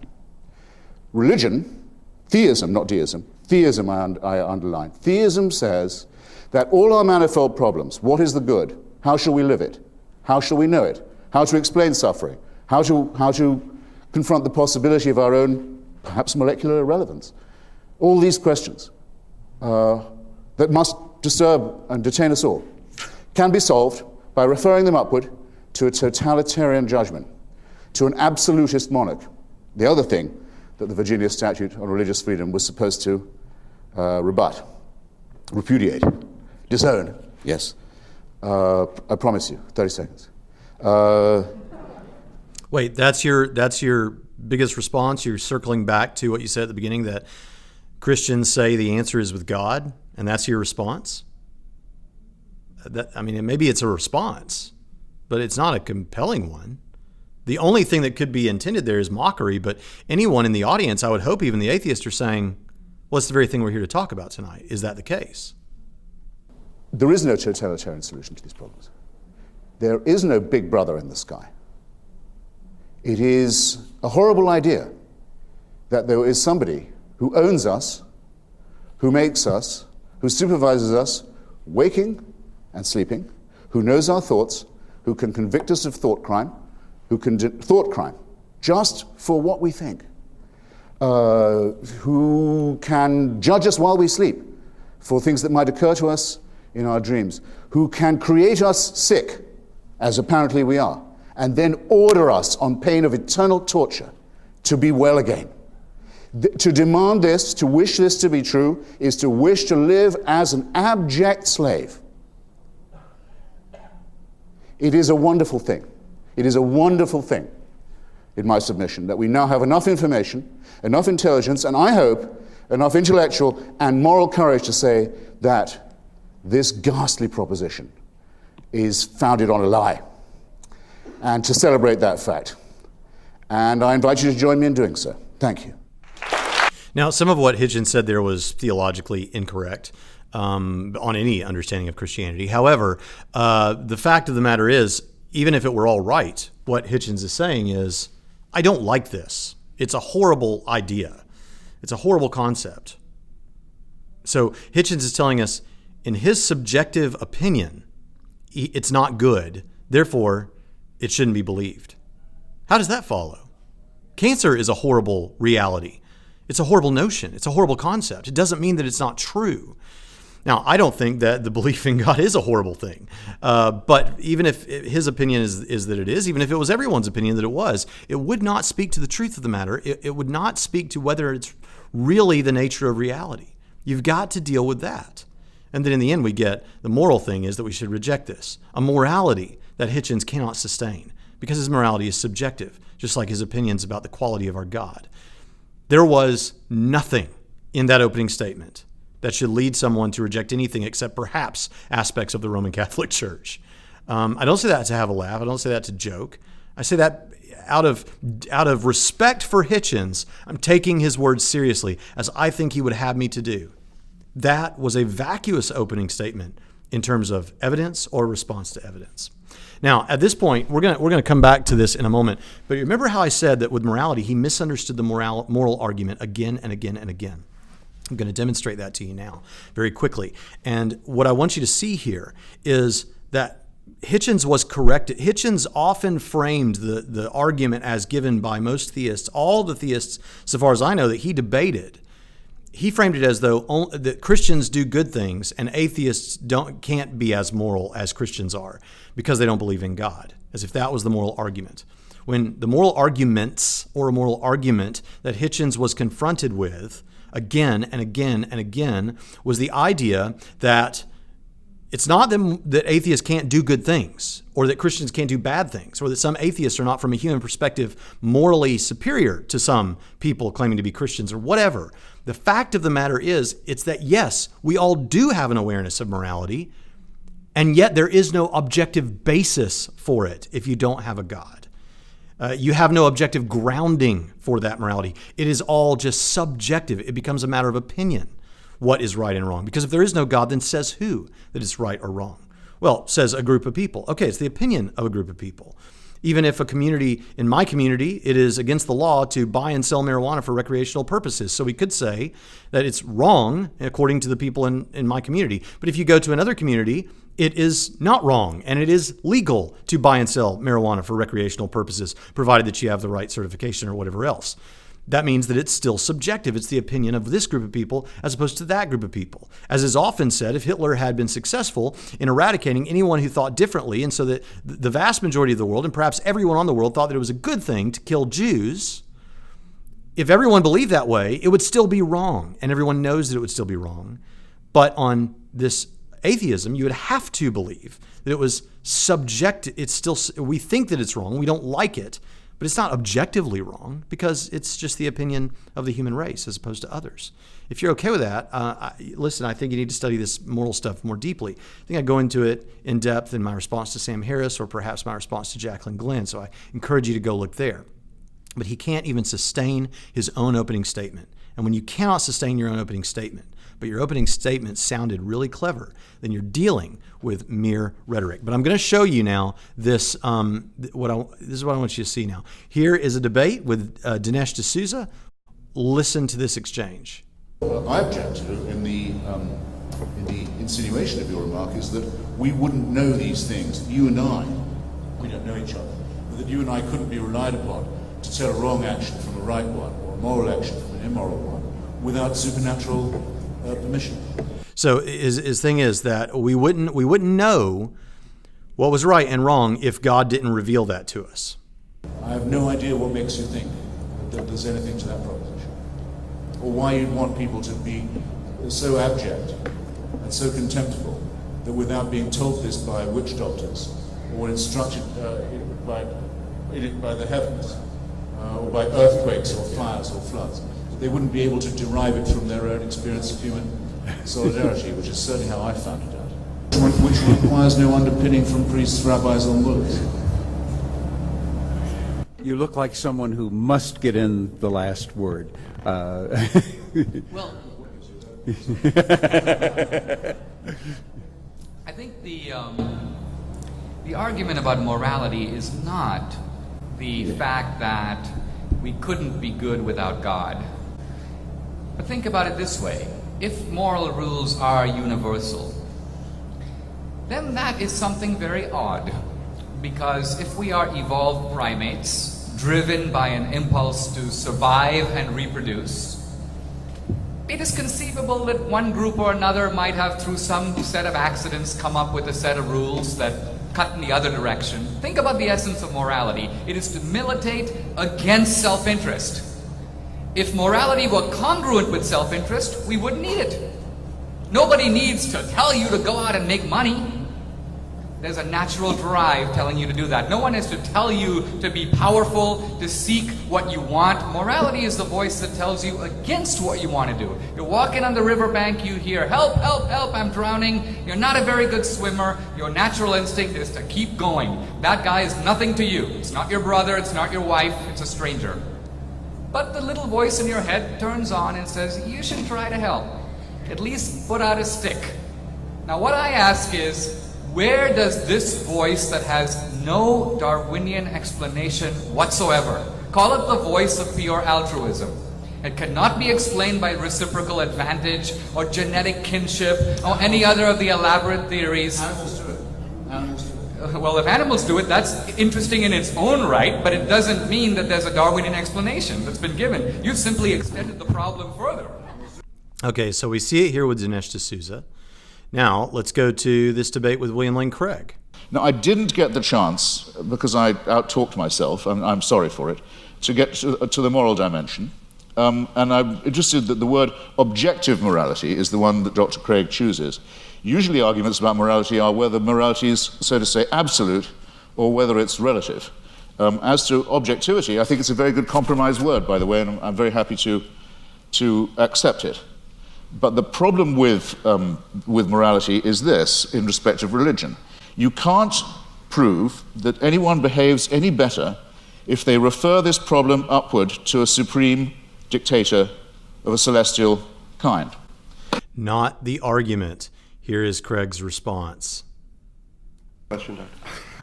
Religion, theism, not deism, theism I underline. Theism says that all our manifold problems, what is the good? How shall we live it? How shall we know it? How to explain suffering? How to confront the possibility of our own, perhaps molecular irrelevance? All these questions that must disturb and detain us all can be solved by referring them upward to a totalitarian judgment, to an absolutist monarch. The other thing that the Virginia Statute on Religious Freedom was supposed to repudiate, disown. Yes. I promise you, 30 seconds. Wait, that's your biggest response? You're circling back to what you said at the beginning, that Christians say the answer is with God, and that's your response? Maybe it's a response, but it's not a compelling one. The only thing that could be intended there is mockery, but anyone in the audience, I would hope even the atheists, are saying, well, it's the very thing we're here to talk about tonight. Is that the case? There is no totalitarian solution to these problems. There is no big brother in the sky. It is a horrible idea that there is somebody who owns us, who makes us, who supervises us, waking and sleeping, who knows our thoughts, who can convict us of thought crime, thought crime, just for what we think, who can judge us while we sleep for things that might occur to us in our dreams, who can create us sick, as apparently we are, and then order us on pain of eternal torture to be well again. To demand this, to wish this to be true, is to wish to live as an abject slave. It is a wonderful thing. It is a wonderful thing, in my submission, that we now have enough information, enough intelligence, and I hope enough intellectual and moral courage to say that this ghastly proposition is founded on a lie, and to celebrate that fact. And I invite you to join me in doing so. Thank you. Now, some of what Hitchens said there was theologically incorrect on any understanding of Christianity. However, the fact of the matter is, even if it were all right, what Hitchens is saying is, I don't like this. It's a horrible idea. It's a horrible concept. So Hitchens is telling us, in his subjective opinion, it's not good. Therefore, it shouldn't be believed. How does that follow? Cancer is a horrible reality. It's a horrible notion. It's a horrible concept. It doesn't mean that it's not true. Now, I don't think that the belief in God is a horrible thing. But even if his opinion is that it is, even if it was everyone's opinion that it was, it would not speak to the truth of the matter. It would not speak to whether it's really the nature of reality. You've got to deal with that. And then in the end, we get the moral thing is that we should reject this. A morality that Hitchens cannot sustain because his morality is subjective, just like his opinions about the quality of our God. There was nothing in that opening statement that should lead someone to reject anything except perhaps aspects of the Roman Catholic Church. I don't say that to have a laugh. I don't say that to joke. I say that out of respect for Hitchens. I'm taking his words seriously, as I think he would have me to do. That was a vacuous opening statement in terms of evidence or response to evidence. Now, at this point, we're going to come back to this in a moment. But remember how I said that with morality, he misunderstood the moral argument again and again and again. I'm going to demonstrate that to you now very quickly. And what I want you to see here is that Hitchens was correct. Hitchens often framed the argument as given by most theists, all the theists, so far as I know, that he debated. He framed it as though that Christians do good things and atheists can't be as moral as Christians are because they don't believe in God, as if that was the moral argument. When the moral arguments or a moral argument that Hitchens was confronted with again and again and again was the idea that it's not that atheists can't do good things or that Christians can't do bad things or that some atheists are not, from a human perspective, morally superior to some people claiming to be Christians or whatever. The fact of the matter is, it's that, yes, we all do have an awareness of morality, and yet there is no objective basis for it if you don't have a God. You have no objective grounding for that morality. It is all just subjective. It becomes a matter of opinion. what is right and wrong. Because if there is no God, then says who that it's right or wrong? Well, says a group of people. Okay, it's the opinion of a group of people. Even if a community, in my community, it is against the law to buy and sell marijuana for recreational purposes. So we could say that it's wrong according to the people in my community. But if you go to another community, it is not wrong and it is legal to buy and sell marijuana for recreational purposes, provided that you have the right certification or whatever else. That means that it's still subjective. It's the opinion of this group of people as opposed to that group of people. As is often said, if Hitler had been successful in eradicating anyone who thought differently, and so that the vast majority of the world, and perhaps everyone on the world, thought that it was a good thing to kill Jews, if everyone believed that way, it would still be wrong, and everyone knows that it would still be wrong. But on this atheism, you would have to believe that it was subjective. It's still, we think that it's wrong, we don't like it, but it's not objectively wrong because it's just the opinion of the human race as opposed to others. If you're okay with that, listen, I think you need to study this moral stuff more deeply. I think I go into it in depth in my response to Sam Harris or perhaps my response to Jacqueline Glenn, so I encourage you to go look there. But he can't even sustain his own opening statement. And when you cannot sustain your own opening statement, but your opening statement sounded really clever, then you're dealing with mere rhetoric. But I'm going to show you now this. This is what I want you to see now. Here is a debate with Dinesh D'Souza. Listen to this exchange. I object to in the insinuation of your remark is that we wouldn't know these things. You and I, we don't know each other. But that you and I couldn't be relied upon to tell a wrong action from a right one, or a moral action from an immoral one, without supernatural permission. So his thing is that we wouldn't know what was right and wrong if God didn't reveal that to us. I have no idea what makes you think that there's anything to that proposition, or why you'd want people to be so abject and so contemptible that without being told this by witch doctors or instructed by the heavens or by earthquakes or fires or floods, they wouldn't be able to derive it from their own experience of human solidarity, which is certainly how I found it out, which requires no underpinning from priests, rabbis, or mullahs. You look like someone who must get in the last word. Well, I think the argument about morality is not the fact that we couldn't be good without God. But think about it this way. If moral rules are universal, then that is something very odd. Because if we are evolved primates, driven by an impulse to survive and reproduce, it is conceivable that one group or another might have, through some set of accidents, come up with a set of rules that cut in the other direction. Think about the essence of morality. It is to militate against self-interest. If morality were congruent with self-interest, we wouldn't need it. Nobody needs to tell you to go out and make money. There's a natural drive telling you to do that. No one has to tell you to be powerful, to seek what you want. Morality is the voice that tells you against what you want to do. You're walking on the riverbank, you hear, "Help, help, help, I'm drowning." You're not a very good swimmer. Your natural instinct is to keep going. That guy is nothing to you. It's not your brother, it's not your wife, it's a stranger. But the little voice in your head turns on and says, you should try to help. At least put out a stick. Now what I ask is, where does this voice that has no Darwinian explanation whatsoever, call it the voice of pure altruism, it cannot be explained by reciprocal advantage or genetic kinship or any other of the elaborate theories. Animals do it. Animals do it. Well, if animals do it, that's interesting in its own right, but it doesn't mean that there's a Darwinian explanation that's been given. You've simply extended the problem further. Okay, so we see it here with Dinesh D'Souza. Now, let's go to this debate with William Lane Craig. Now, I didn't get the chance, because I out-talked myself, and I'm sorry for it, to get to the moral dimension. And I'm interested that the word objective morality is the one that Dr. Craig chooses. Usually arguments about morality are whether morality is, so to say, absolute or whether it's relative. As to objectivity, I think it's a very good compromise word, by the way, and I'm very happy to accept it. But the problem with morality is this, in respect of religion. You can't prove that anyone behaves any better if they refer this problem upward to a supreme dictator of a celestial kind. not the argument. Here is Craig's response. Question, Doctor.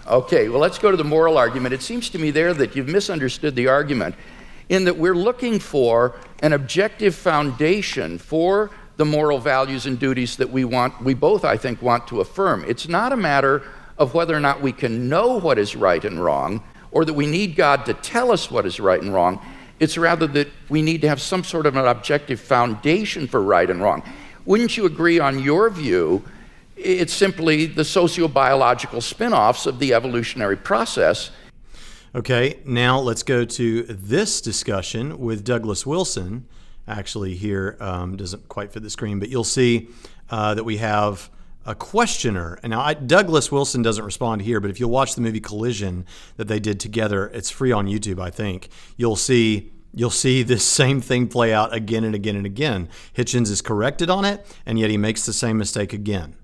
Okay, well, let's go to the moral argument. It seems to me there that you've misunderstood the argument in that we're looking for an objective foundation for the moral values and duties that we both, I think, want to affirm. It's not a matter of whether or not we can know what is right and wrong, or that we need God to tell us what is right and wrong. It's rather that we need to have some sort of an objective foundation for right and wrong. Wouldn't you agree on your view? It's simply the sociobiological spin-offs of the evolutionary process. Okay, now let's go to this discussion with Douglas Wilson. Actually, here doesn't quite fit the screen, but you'll see that we have a questioner. And now Douglas Wilson doesn't respond here, but if you'll watch the movie Collision that they did together, it's free on YouTube, I think. You'll see this same thing play out again and again and again. Hitchens is corrected on it, and yet he makes the same mistake again.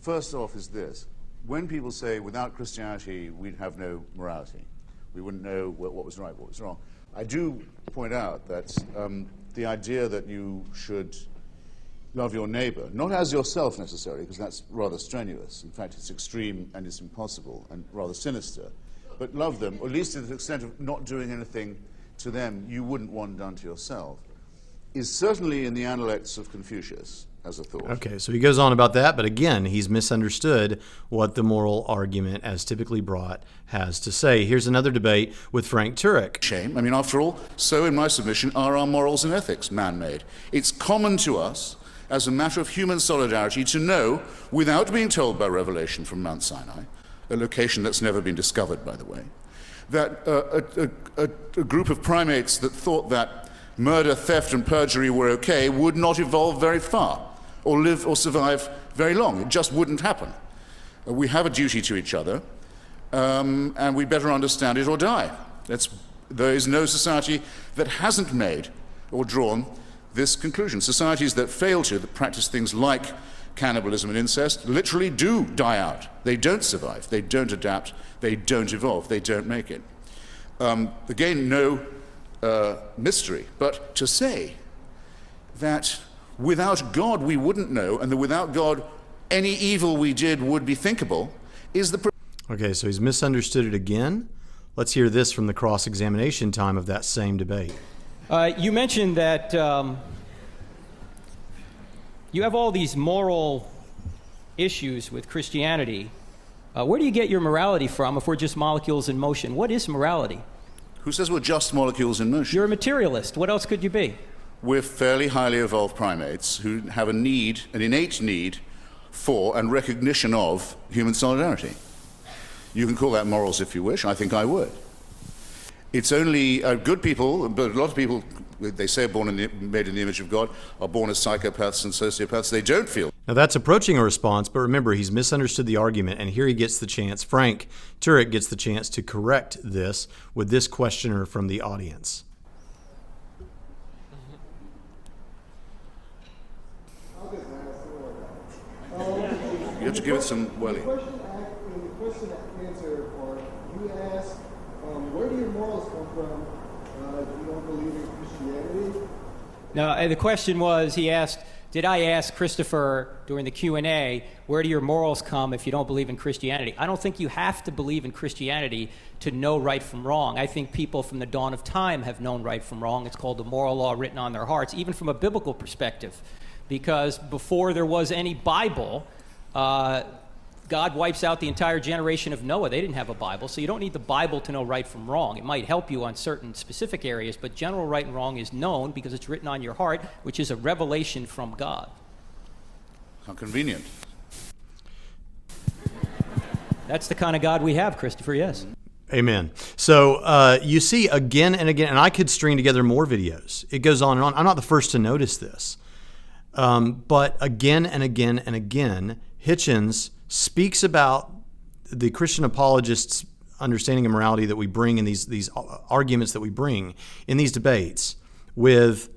First off is this. When people say without Christianity we'd have no morality, we wouldn't know what was right, what was wrong, I do point out that the idea that you should love your neighbor, not as yourself necessarily, because that's rather strenuous. In fact, it's extreme and it's impossible and rather sinister. But love them, or at least to the extent of not doing anything to them you wouldn't want done to yourself, is certainly in the Analects of Confucius as a thought. Okay, so he goes on about that, but again, he's misunderstood what the moral argument, as typically brought, has to say. Here's another debate with Frank Turek. Shame. I mean, after all, so in my submission are our morals and ethics man-made. It's common to us as a matter of human solidarity to know, without being told by revelation from Mount Sinai, a location that's never been discovered, by the way, that a group of primates that thought that murder, theft, and perjury were okay would not evolve very far, or live or survive very long. It just wouldn't happen. We have a duty to each other, and we better understand it or die. There is no society that hasn't made or drawn this conclusion. Societies that fail to, that practice things like cannibalism and incest, literally do die out. They don't survive. They don't adapt. They don't evolve. They don't make it. Again, no mystery, but to say that without God we wouldn't know, and that without God any evil we did would be thinkable, is the... Okay, so he's misunderstood it again. Let's hear this from the cross-examination time of that same debate. You mentioned that you have all these moral issues with Christianity. Where do you get your morality from if we're just molecules in motion? What is morality? Who says we're just molecules in motion? You're a materialist. What else could you be? We're fairly highly evolved primates who have an innate need for and recognition of human solidarity. You can call that morals if you wish. I think I would. It's only good people, but a lot of people, they say made in the image of God, are born as psychopaths and sociopaths. They don't feel. Now that's approaching a response, but remember, he's misunderstood the argument, and here he gets the chance, Frank Turek gets the chance to correct this with this questioner from the audience. You have to give it some welly. In the question and answer part, you asked, where do your morals come from if you don't believe in Christianity? No, the question was, he asked, did I ask Christopher during the Q&A, where do your morals come if you don't believe in Christianity? I don't think you have to believe in Christianity to know right from wrong. I think people from the dawn of time have known right from wrong. It's called the moral law written on their hearts, even from a biblical perspective. Because before there was any Bible, God wipes out the entire generation of Noah. They didn't have a Bible, so you don't need the Bible to know right from wrong. It might help you on certain specific areas, but general right and wrong is known because it's written on your heart, which is a revelation from God. How convenient. That's the kind of God we have, Christopher, yes. Amen. So you see again and again, and I could string together more videos. It goes on and on. I'm not the first to notice this. But again and again and again, Hitchens speaks about the Christian apologists' understanding of morality that we bring in these arguments that we bring in these debates with,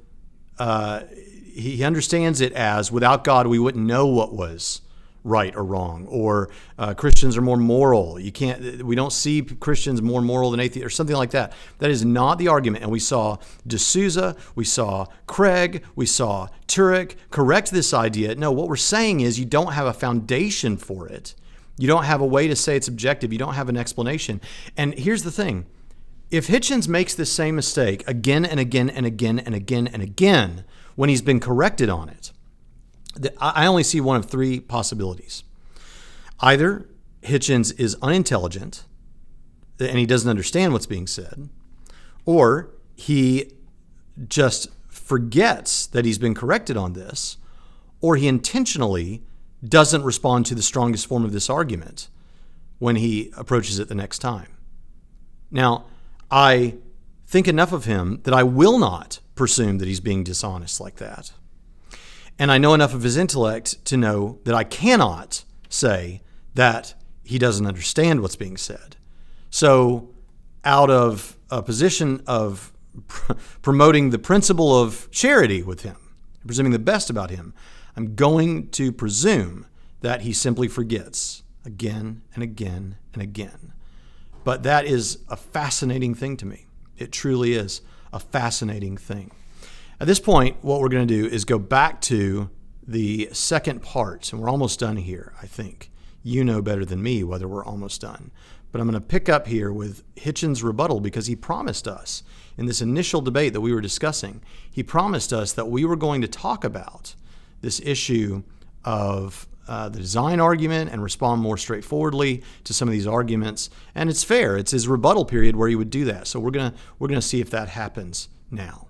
he understands it as without God we wouldn't know what was right or wrong, or Christians are more moral. We don't see Christians more moral than atheists, or something like that. That is not the argument. And we saw D'Souza, we saw Craig, we saw Turek correct this idea. No, what we're saying is you don't have a foundation for it. You don't have a way to say it's objective. You don't have an explanation. And here's the thing. If Hitchens makes this same mistake again and again and again and again and again when he's been corrected on it, I only see one of three possibilities. Either Hitchens is unintelligent and he doesn't understand what's being said, or he just forgets that he's been corrected on this, or he intentionally doesn't respond to the strongest form of this argument when he approaches it the next time. Now, I think enough of him that I will not presume that he's being dishonest like that. And I know enough of his intellect to know that I cannot say that he doesn't understand what's being said. So out of a position of promoting the principle of charity with him, presuming the best about him, I'm going to presume that he simply forgets again and again and again. But that is a fascinating thing to me. It truly is a fascinating thing. At this point, what we're going to do is go back to the second part, and we're almost done here, I think. You know better than me whether we're almost done. But I'm going to pick up here with Hitchens' rebuttal, because he promised us in this initial debate that we were discussing, he promised us that we were going to talk about this issue of the design argument and respond more straightforwardly to some of these arguments. And it's fair. It's his rebuttal period where he would do that. So we're gonna see if that happens now.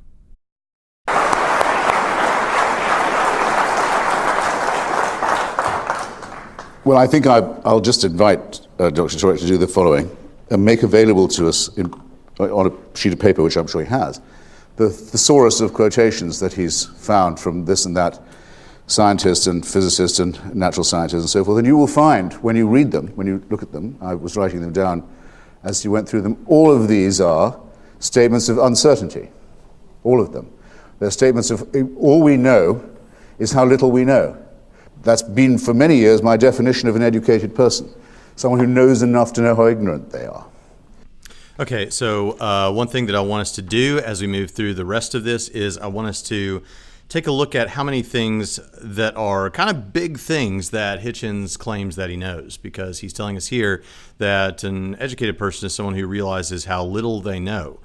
Well, I think I'll just invite Dr. Turek to do the following and make available to us on a sheet of paper, which I'm sure he has, the thesaurus of quotations that he's found from this and that scientist and physicist and natural scientist and so forth. And you will find, when you read them, when you look at them, I was writing them down as you went through them, all of these are statements of uncertainty. All of them. They're statements of all we know is how little we know. That's been for many years my definition of an educated person. Someone who knows enough to know how ignorant they are. Okay, so one thing that I want us to do as we move through the rest of this is I want us to take a look at how many things that are kind of big things that Hitchens claims that he knows, because he's telling us here that an educated person is someone who realizes how little they know.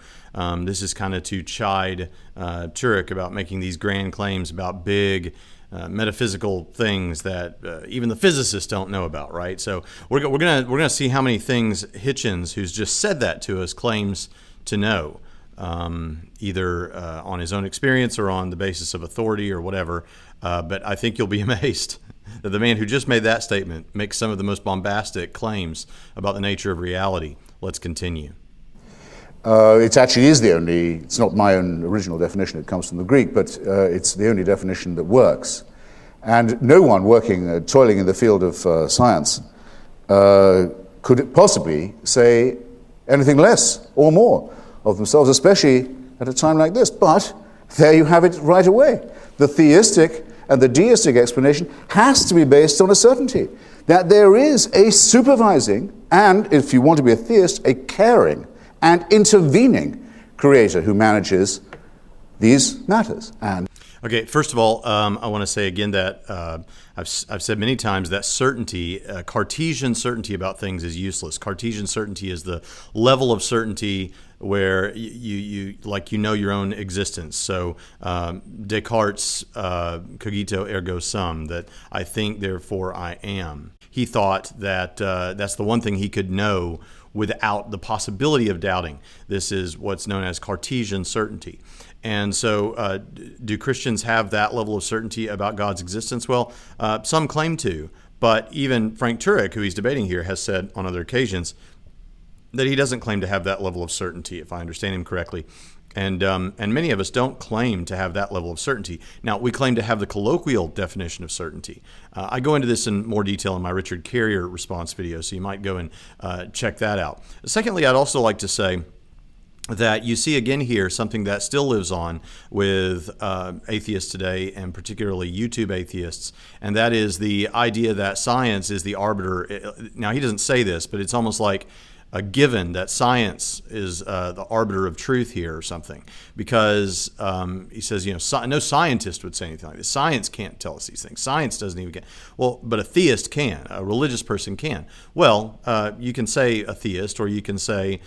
This is kind of to chide Turek about making these grand claims about big metaphysical things that even the physicists don't know about, right? So we're gonna see how many things Hitchens, who's just said that to us, claims to know. Either on his own experience or on the basis of authority or whatever. But I think you'll be amazed that the man who just made that statement makes some of the most bombastic claims about the nature of reality. Let's continue. It actually is it's not my own original definition, it comes from the Greek, but it's the only definition that works. And no one working, toiling in the field of science could possibly say anything less or more of themselves, especially at a time like this. But there you have it right away. The theistic and the deistic explanation has to be based on a certainty that there is a supervising and, if you want to be a theist, a caring and intervening creator who manages these matters. Okay, first of all, I want to say again that I've said many times that certainty, Cartesian certainty about things is useless. Cartesian certainty is the level of certainty where you know your own existence. So Descartes' cogito ergo sum, that I think therefore I am. He thought that that's the one thing he could know without the possibility of doubting. This is what's known as Cartesian certainty. And so do Christians have that level of certainty about God's existence? Well, some claim to, but even Frank Turek, who he's debating here, has said on other occasions that he doesn't claim to have that level of certainty, if I understand him correctly. And many of us don't claim to have that level of certainty. Now, we claim to have the colloquial definition of certainty. I go into this in more detail in my Richard Carrier response video, so you might go and check that out. Secondly, I'd also like to say that you see again here something that still lives on with atheists today, and particularly YouTube atheists, and that is the idea that science is the arbiter. Now, he doesn't say this, but it's almost like a given that science is the arbiter of truth here or something, because he says, no scientist would say anything like this. Science can't tell us these things. Science doesn't even get. Well, but a theist can. A religious person can. Well, you can say a theist, or you can say,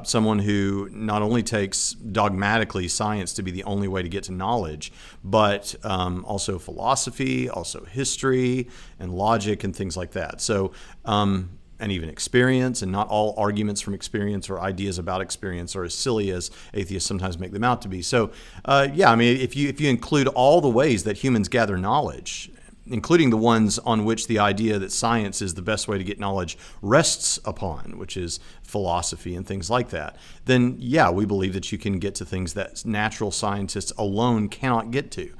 someone who not only takes dogmatically science to be the only way to get to knowledge, but also philosophy, also history and logic and things like that. So, and even experience, and not all arguments from experience or ideas about experience are as silly as atheists sometimes make them out to be. So, if you include all the ways that humans gather knowledge, including the ones on which the idea that science is the best way to get knowledge rests upon, which is philosophy and things like that, then we believe that you can get to things that natural scientists alone cannot get to.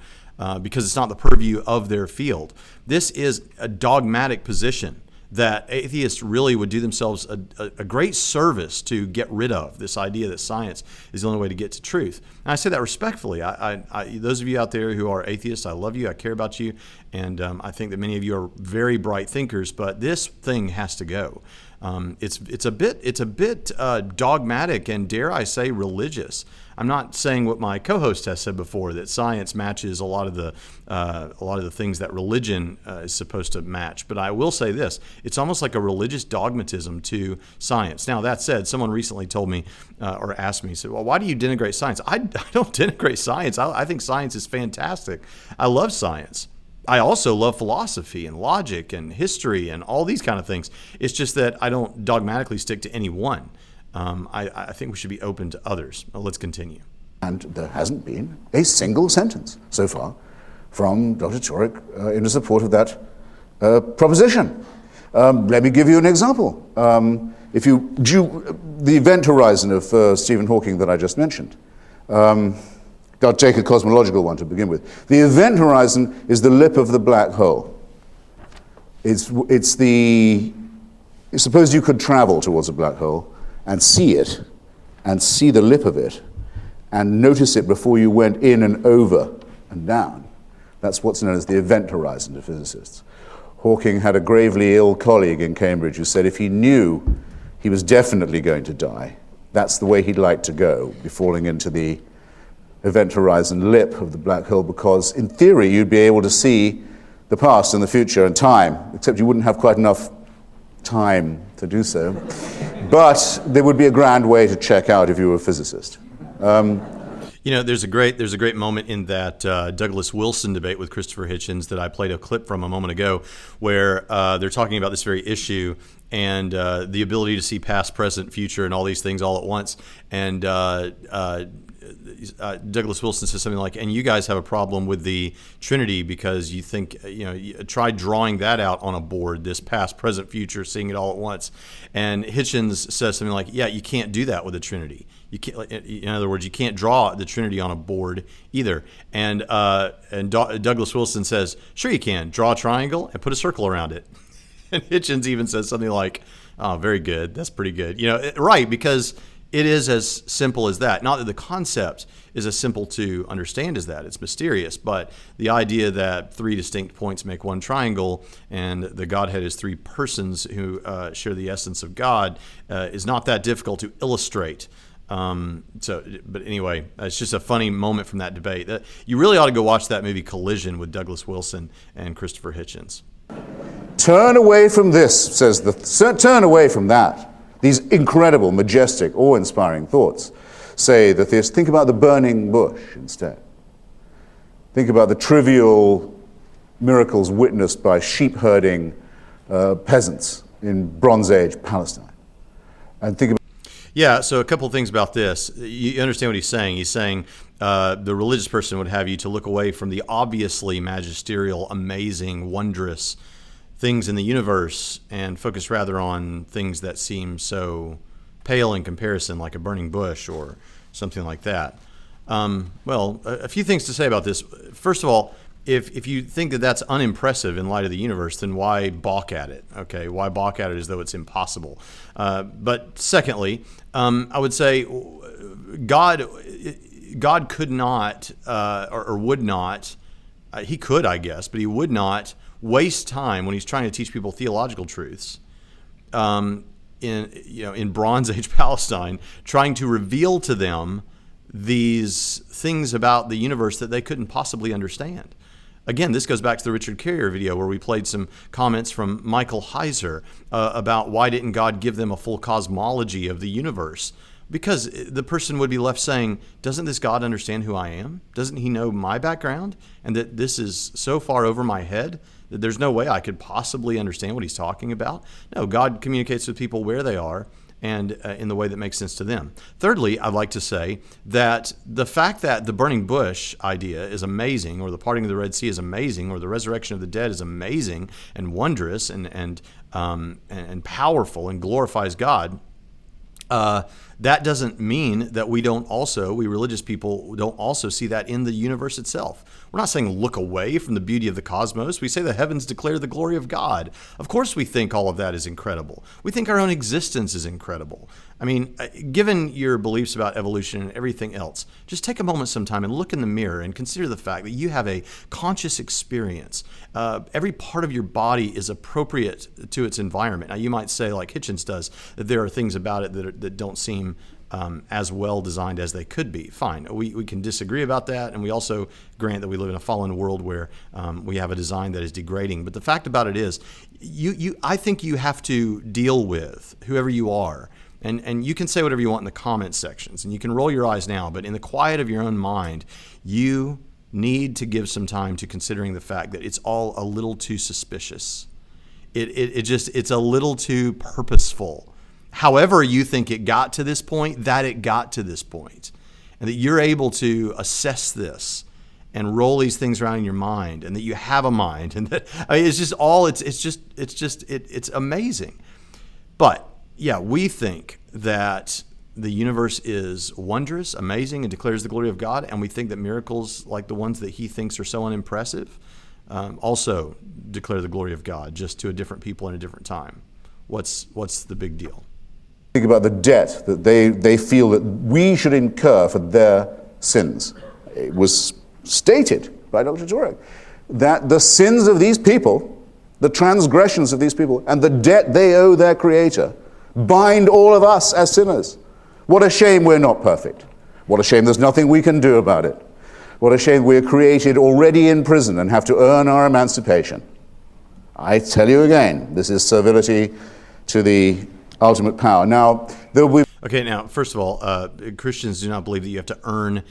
Because it's not the purview of their field. This is a dogmatic position that atheists really would do themselves a great service to get rid of, this idea that science is the only way to get to truth. And I say that respectfully. Those of you out there who are atheists, I love you, I care about you, and I think that many of you are very bright thinkers, but this thing has to go. It's a bit dogmatic and, dare I say, religious. I'm not saying what my co-host has said before, that science matches a lot of the things that religion is supposed to match. But I will say this: it's almost like a religious dogmatism to science. Now, that said, someone recently told me or asked me, said, "Well, why do you denigrate science?" I don't denigrate science. I think science is fantastic. I love science. I also love philosophy and logic and history and all these kind of things. It's just that I don't dogmatically stick to any one. I think we should be open to others. Let's continue. And there hasn't been a single sentence so far from Dr. Turek in support of that proposition. Let me give you an example. The event horizon of Stephen Hawking that I just mentioned, I'll take a cosmological one to begin with. The event horizon is the lip of the black hole. Suppose you could travel towards a black hole and see it, and see the lip of it, and notice it before you went in and over and down. That's what's known as the event horizon to physicists. Hawking had a gravely ill colleague in Cambridge who said if he knew he was definitely going to die, that's the way he'd like to go, be falling into the event horizon lip of the black hole, because in theory you'd be able to see the past and the future and time, except you wouldn't have quite enough time to do so. But there would be a grand way to check out if you were a physicist. There's a great moment in that Douglas Wilson debate with Christopher Hitchens that I played a clip from a moment ago, where they're talking about this very issue and the ability to see past, present, future, and all these things all at once. And Douglas Wilson says something like, "And you guys have a problem with the Trinity because you think, try drawing that out on a board, this past, present, future, seeing it all at once." And Hitchens says something like, "Yeah, you can't do that with the Trinity. You can't. In other words, you can't draw the Trinity on a board either." And Douglas Wilson says, "Sure you can. Draw a triangle and put a circle around it." And Hitchens even says something like, "Oh, very good. That's pretty good." Right, because it is as simple as that. Not that the concept is as simple to understand as that. It's mysterious, but the idea that three distinct points make one triangle and the Godhead is three persons who share the essence of God is not that difficult to illustrate. But anyway, it's just a funny moment from that debate. You really ought to go watch that movie Collision with Douglas Wilson and Christopher Hitchens. Turn away from this, turn away from that. These incredible, majestic, awe-inspiring thoughts say that think about the burning bush instead. Think about the trivial miracles witnessed by sheep-herding peasants in Bronze Age Palestine. And think about so a couple of things about this. You understand what he's saying. He's saying the religious person would have you to look away from the obviously magisterial, amazing, wondrous things in the universe and focus rather on things that seem so pale in comparison, like a burning bush or something like that. A few things to say about this. First of all, if you think that that's unimpressive in light of the universe, then why balk at it? Okay, why balk at it as though it's impossible? But secondly, I would say God could not or would not. He could, I guess, but he would not waste time when he's trying to teach people theological truths in Bronze Age Palestine, trying to reveal to them these things about the universe that they couldn't possibly understand. Again, this goes back to the Richard Carrier video where we played some comments from Michael Heiser about why didn't God give them a full cosmology of the universe? Because the person would be left saying, doesn't this God understand who I am? Doesn't he know my background? And that this is so far over my head that there's no way I could possibly understand what he's talking about? No, God communicates with people where they are and in the way that makes sense to them. Thirdly, I'd like to say that the fact that the burning bush idea is amazing, or the parting of the Red Sea is amazing, or the resurrection of the dead is amazing and wondrous and powerful and glorifies God, that doesn't mean that we religious people don't also see that in the universe itself. We're not saying look away from the beauty of the cosmos. We say the heavens declare the glory of God. Of course we think all of that is incredible. We think our own existence is incredible. I mean, given your beliefs about evolution and everything else, just take a moment sometime and look in the mirror and consider the fact that you have a conscious experience. Every part of your body is appropriate to its environment. Now, you might say, like Hitchens does, that there are things about it that don't seem as well designed as they could be. Fine, we can disagree about that, and we also grant that we live in a fallen world where we have a design that is degrading. But the fact about it is, I think you have to deal with whoever you are. And you can say whatever you want in the comment sections, and you can roll your eyes now, but in the quiet of your own mind, you need to give some time to considering the fact that it's all a little too suspicious. It's a little too purposeful. However you think it got to this point, that it got to this point, and that you're able to assess this and roll these things around in your mind, and that you have a mind, and that it's amazing. But yeah, we think that the universe is wondrous, amazing, and declares the glory of God, and we think that miracles like the ones that he thinks are so unimpressive also declare the glory of God, just to a different people in a different time. What's the big deal? Think about the debt that they feel that we should incur for their sins. It was stated by Dr. Turek that the sins of these people, the transgressions of these people, and the debt they owe their Creator bind all of us as sinners. What a shame we're not perfect. What a shame there's nothing we can do about it. What a shame we're created already in prison and have to earn our emancipation. I tell you again, this is servility to the ultimate power. Now, there will be... Okay, now, first of all, Christians do not believe that you have to earn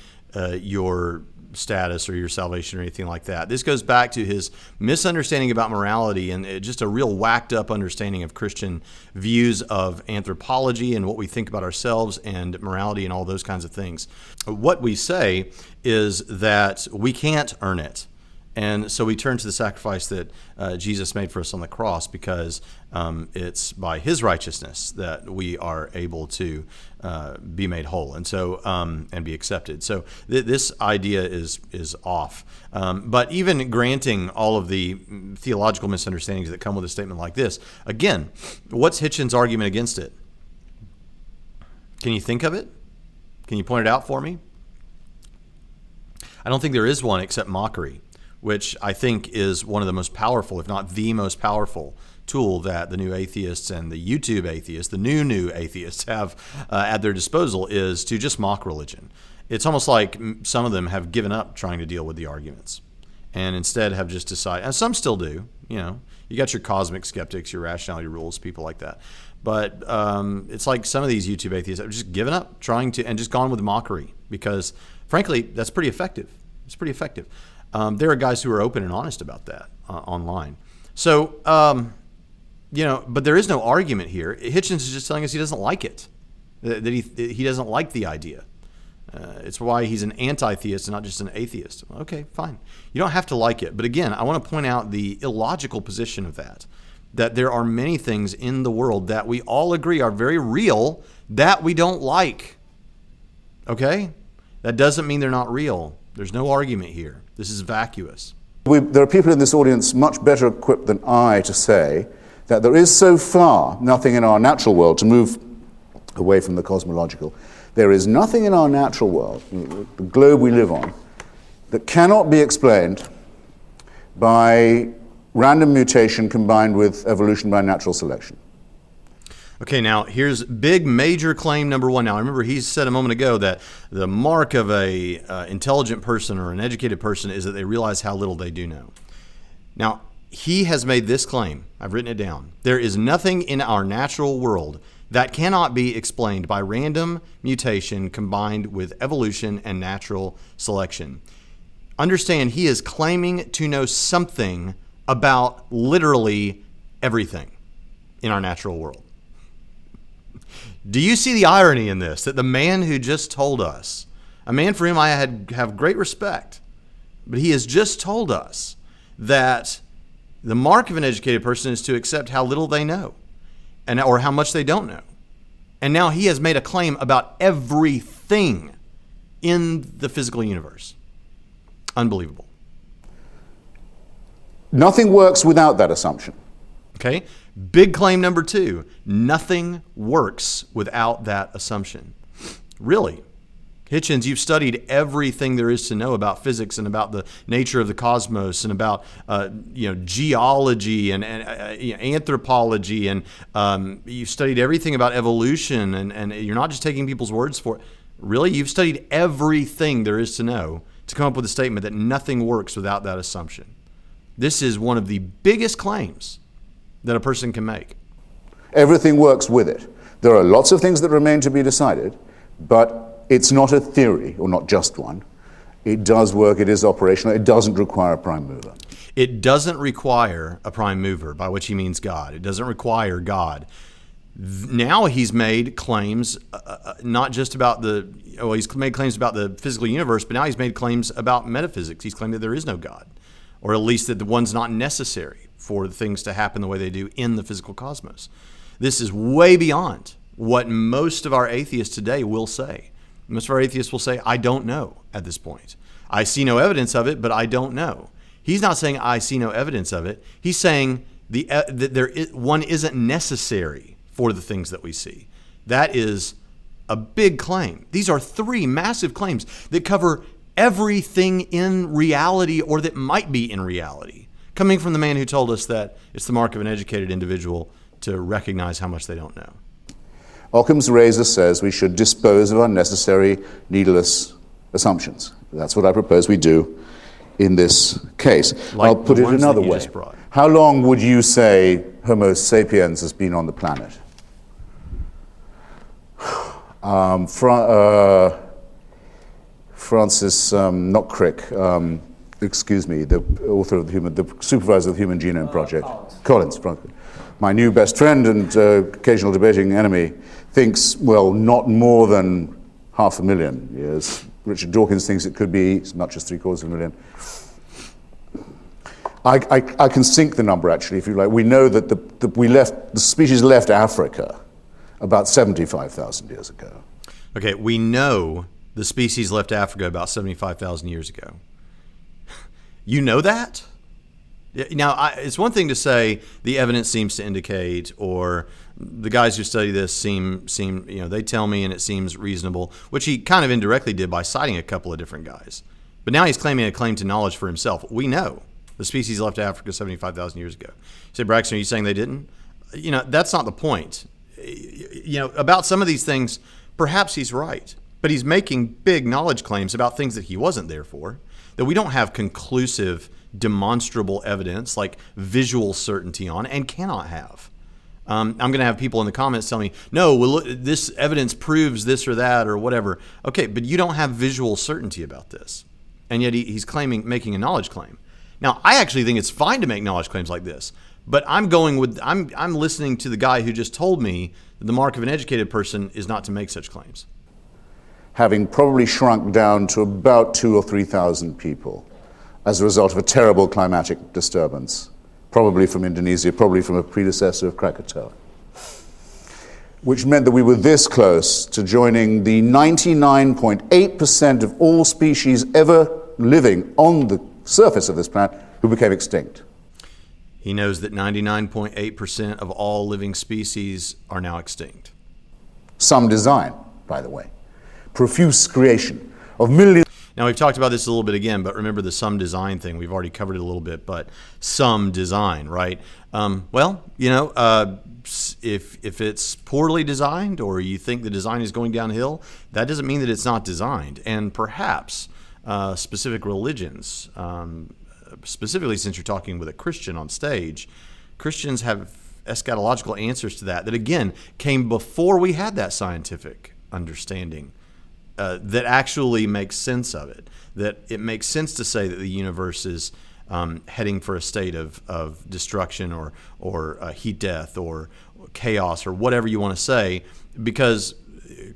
your status or your salvation or anything like that. This goes back to his misunderstanding about morality and just a real whacked up understanding of Christian views of anthropology and what we think about ourselves and morality and all those kinds of things. What we say is that we can't earn it. And so we turn to the sacrifice that Jesus made for us on the cross, because it's by his righteousness that we are able to be made whole and so and be accepted. So this idea is off. But even granting all of the theological misunderstandings that come with a statement like this, again, what's Hitchens' argument against it? Can you think of it? Can you point it out for me? I don't think there is one except mockery, which I think is one of the most powerful, if not the most powerful tool that the new atheists and the YouTube atheists, the new atheists have at their disposal, is to just mock religion. It's almost like some of them have given up trying to deal with the arguments and instead have just decided, and some still do, you got your cosmic skeptics, your rationality rules, people like that. But it's like some of these YouTube atheists have just given up trying to, and just gone with mockery, because frankly, that's pretty effective. It's pretty effective. There are guys who are open and honest about that online. So, but there is no argument here. Hitchens is just telling us he doesn't like it, that he doesn't like the idea. It's why he's an anti-theist and not just an atheist. Okay, fine. You don't have to like it. But again, I want to point out the illogical position of that there are many things in the world that we all agree are very real that we don't like. Okay? That doesn't mean they're not real. There's no argument here. This is vacuous. There are people in this audience much better equipped than I to say that there is so far nothing in our natural world, to move away from the cosmological, there is nothing in our natural world, the globe we live on, that cannot be explained by random mutation combined with evolution by natural selection. Okay, now here's big major claim number one. Now remember, he said a moment ago that the mark of a intelligent person or an educated person is that they realize how little they do know. Now, he has made this claim. I've written it down. There is nothing in our natural world that cannot be explained by random mutation combined with evolution and natural selection. Understand, he is claiming to know something about literally everything in our natural world. Do you see the irony in this? That the man who just told us, a man for whom I have great respect, but he has just told us that the mark of an educated person is to accept how little they know, or how much they don't know. And now he has made a claim about everything in the physical universe. Unbelievable. Nothing works without that assumption. Okay? Big claim number two. Nothing works without that assumption. Really? Hitchens, you've studied everything there is to know about physics and about the nature of the cosmos and about geology and anthropology, and you've studied everything about evolution, and you're not just taking people's words for it. Really? You've studied everything there is to know to come up with a statement that nothing works without that assumption. This is one of the biggest claims that a person can make. Everything works with it. There are lots of things that remain to be decided, but it's not a theory, or not just one. It does work, it is operational, it doesn't require a prime mover. It doesn't require a prime mover, by which he means God. It doesn't require God. Now he's made claims not just about he's made claims about the physical universe, but now he's made claims about metaphysics. He's claimed that there is no God, or at least that the one's not necessary for things to happen the way they do in the physical cosmos. This is way beyond what most of our atheists today will say. Most of our atheists will say, I don't know at this point. I see no evidence of it, but I don't know. He's not saying I see no evidence of it. He's saying that one isn't necessary for the things that we see. That is a big claim. These are three massive claims that cover everything in reality, or that might be in reality, coming from the man who told us that it's the mark of an educated individual to recognize how much they don't know. Occam's razor says we should dispose of unnecessary, needless assumptions. That's what I propose we do in this case. Like I'll put it another way. How long would you say Homo sapiens has been on the planet? Francis, not Crick, excuse me, the author of the supervisor of the Human Genome Project. Collins. My new best friend and occasional debating enemy thinks, well, not more than 500,000 years. Richard Dawkins thinks it could be as much as 750,000. I can sink the number, actually, if you like. We know that the species left Africa about 75,000 years ago. Okay, we know the species left Africa about 75,000 years ago. You know that? Now, it's one thing to say the evidence seems to indicate, or the guys who study this seem they tell me and it seems reasonable, which he kind of indirectly did by citing a couple of different guys. But now he's claiming a claim to knowledge for himself. We know the species left Africa 75,000 years ago. You say, Braxton, are you saying they didn't? That's not the point. About some of these things, perhaps he's right, but he's making big knowledge claims about things that he wasn't there for, that we don't have conclusive, demonstrable evidence like visual certainty on, and cannot have. I'm going to have people in the comments tell me, no, well, look, this evidence proves this or that or whatever. Okay, but you don't have visual certainty about this. And yet he's making a knowledge claim. Now, I actually think it's fine to make knowledge claims like this, but I'm listening to the guy who just told me that the mark of an educated person is not to make such claims. Having probably shrunk down to about 2,000 or 3,000 people as a result of a terrible climatic disturbance, probably from Indonesia, probably from a predecessor of Krakatoa, which meant that we were this close to joining the 99.8% of all species ever living on the surface of this planet who became extinct. He knows that 99.8% of all living species are now extinct. Some design, by the way. Profuse creation of millions. Now, we've talked about this a little bit again, but remember the some design thing. We've already covered it a little bit, but some design, right? If it's poorly designed or you think the design is going downhill, that doesn't mean that it's not designed. And perhaps specific religions, specifically since you're talking with a Christian on stage, Christians have eschatological answers to that again came before we had that scientific understanding that actually makes sense of it, that it makes sense to say that the universe is heading for a state of destruction or heat death or chaos or whatever you want to say, because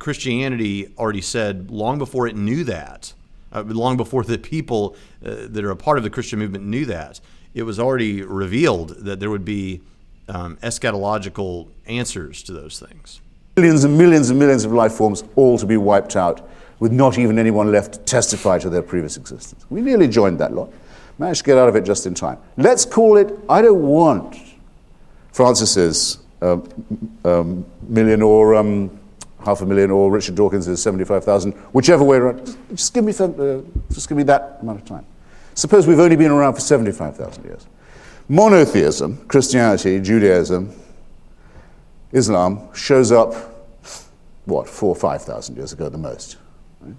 Christianity already said long before it knew that, long before the people that are a part of the Christian movement knew that, it was already revealed that there would be eschatological answers to those things. Millions and millions and millions of life forms all to be wiped out with not even anyone left to testify to their previous existence. We nearly joined that lot. Managed to get out of it just in time. Let's call it, I don't want Francis's million or 500,000 or Richard Dawkins's 75,000, whichever way around. Just give me that amount of time. Suppose we've only been around for 75,000 years. Monotheism, Christianity, Judaism, Islam shows up, 4,000 or 5,000 years ago at the most. Right?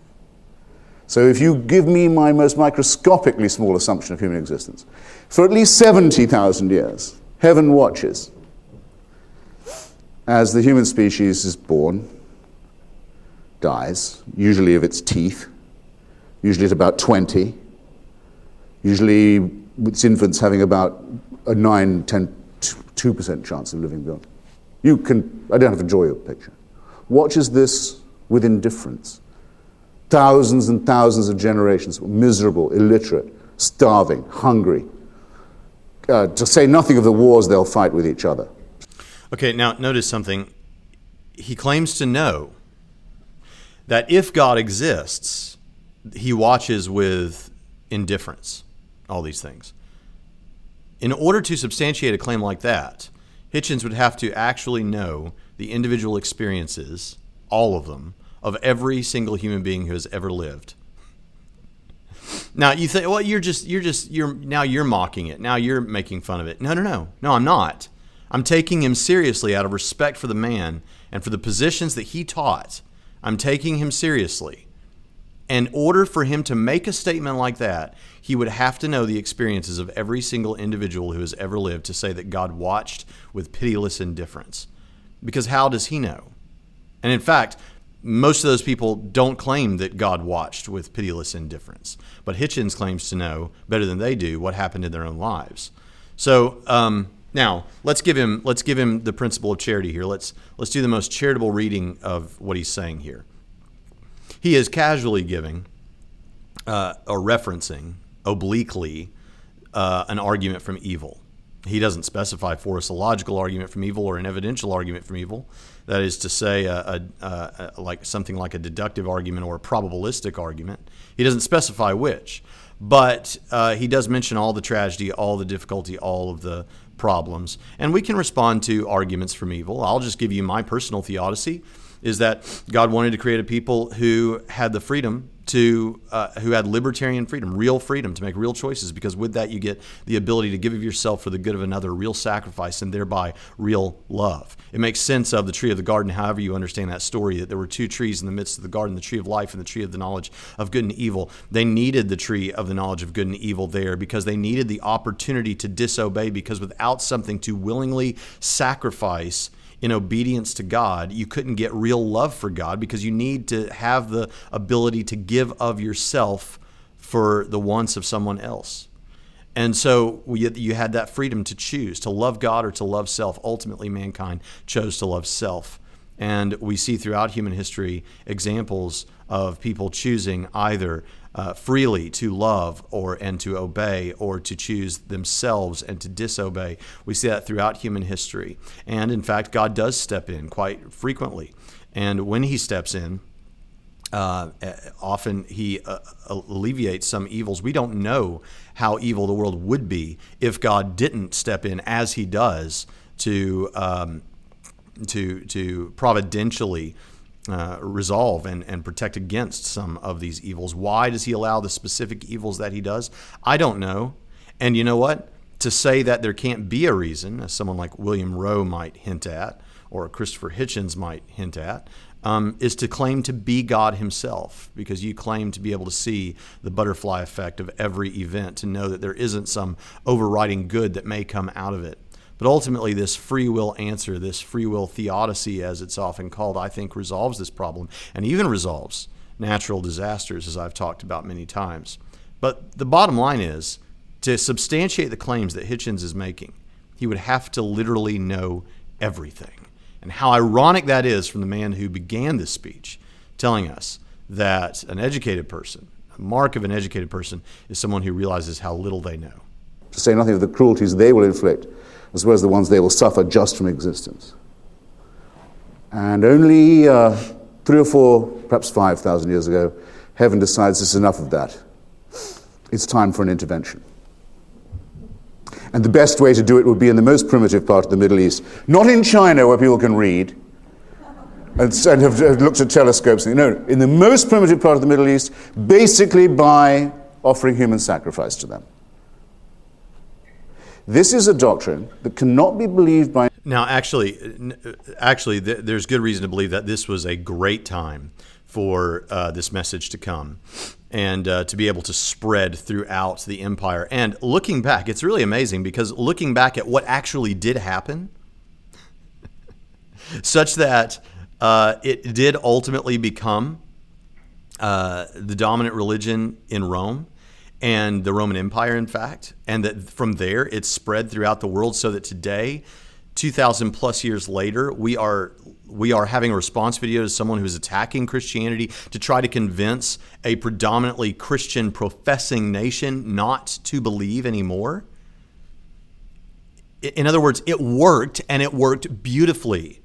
So if you give me my most microscopically small assumption of human existence, for at least 70,000 years, heaven watches as the human species is born, dies, usually of its teeth, usually at about 20, usually its infants having about a 9, 10, 2% chance of living beyond. I don't have to draw you a picture. Watches this with indifference. Thousands and thousands of generations, miserable, illiterate, starving, hungry, to say nothing of the wars they'll fight with each other. Okay, now notice something. He claims to know that if God exists, he watches with indifference, all these things. In order to substantiate a claim like that, Hitchens would have to actually know the individual experiences, all of them, of every single human being who has ever lived. Now you think, well, you're mocking it. Now you're making fun of it. No, I'm not. I'm taking him seriously out of respect for the man and for the positions that he taught. I'm taking him seriously. In order for him to make a statement like that, he would have to know the experiences of every single individual who has ever lived to say that God watched with pitiless indifference. Because how does he know? And in fact, most of those people don't claim that God watched with pitiless indifference. But Hitchens claims to know better than they do what happened in their own lives. So now let's give him the principle of charity here. Let's do the most charitable reading of what he's saying here. He is casually giving or referencing obliquely an argument from evil. He doesn't specify for us a logical argument from evil or an evidential argument from evil. That is to say, like something like a deductive argument or a probabilistic argument. He doesn't specify which, but he does mention all the tragedy, all the difficulty, all of the problems, and we can respond to arguments from evil. I'll just give you my personal theodicy, is that God wanted to create a people who had the freedom to, who had libertarian freedom, real freedom to make real choices, because with that you get the ability to give of yourself for the good of another, real sacrifice, and thereby real love. It makes sense of the tree of the garden, however you understand that story, that there were two trees in the midst of the garden, the tree of life and the tree of the knowledge of good and evil. They needed the tree of the knowledge of good and evil there because they needed the opportunity to disobey, because without something to willingly sacrifice in obedience to God, you couldn't get real love for God, because you need to have the ability to give of yourself for the wants of someone else. And so you had that freedom to choose to love God or to love self. Ultimately, mankind chose to love self. And we see throughout human history examples of people choosing either freely to love and to obey, or to choose themselves and to disobey. We see that throughout human history. And in fact, God does step in quite frequently. And when he steps in, Often he alleviates some evils. We don't know how evil the world would be if God didn't step in as he does to providentially resolve and protect against some of these evils. Why does he allow the specific evils that he does? I don't know. And you know what? To say that there can't be a reason, as someone like William Rowe might hint at, or Christopher Hitchens might hint at, is to claim to be God himself, because you claim to be able to see the butterfly effect of every event, to know that there isn't some overriding good that may come out of it. But ultimately, this free will answer, this free will theodicy, as it's often called, I think resolves this problem, and even resolves natural disasters, as I've talked about many times. But the bottom line is, to substantiate the claims that Hitchens is making, he would have to literally know everything. And how ironic that is from the man who began this speech, telling us that an educated person, a mark of an educated person, is someone who realizes how little they know. To say nothing of the cruelties they will inflict, as well as the ones they will suffer just from existence. And only 3 or 4, perhaps 5,000 years ago, heaven decides it's enough of that. It's time for an intervention. And the best way to do it would be in the most primitive part of the Middle East, not in China where people can read and have looked at telescopes. No, in the most primitive part of the Middle East, basically by offering human sacrifice to them. This is a doctrine that cannot be believed by... Now, actually, there's good reason to believe that this was a great time for this message to come and to be able to spread throughout the empire. And looking back, it's really amazing, because looking back at what actually did happen, such that it did ultimately become the dominant religion in Rome, and the Roman Empire, in fact, and that from there it spread throughout the world, so that today, 2,000 plus years later, we are having a response video to someone who's attacking Christianity to try to convince a predominantly Christian professing nation not to believe anymore. In other words, it worked, and it worked beautifully.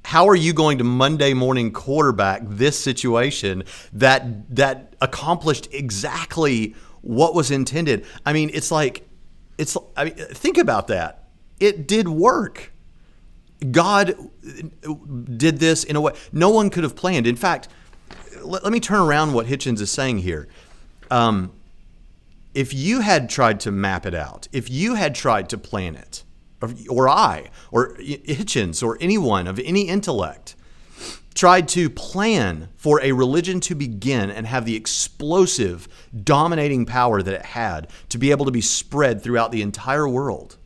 How are you going to Monday morning quarterback this situation that accomplished exactly what was intended? I mean, think about that. It did work. God did this in a way no one could have planned. In fact, let me turn around what Hitchens is saying here. If you had tried to map it out, if you had tried to plan it, or I, or Hitchens, or anyone of any intellect, tried to plan for a religion to begin and have the explosive, dominating power that it had to be able to be spread throughout the entire world,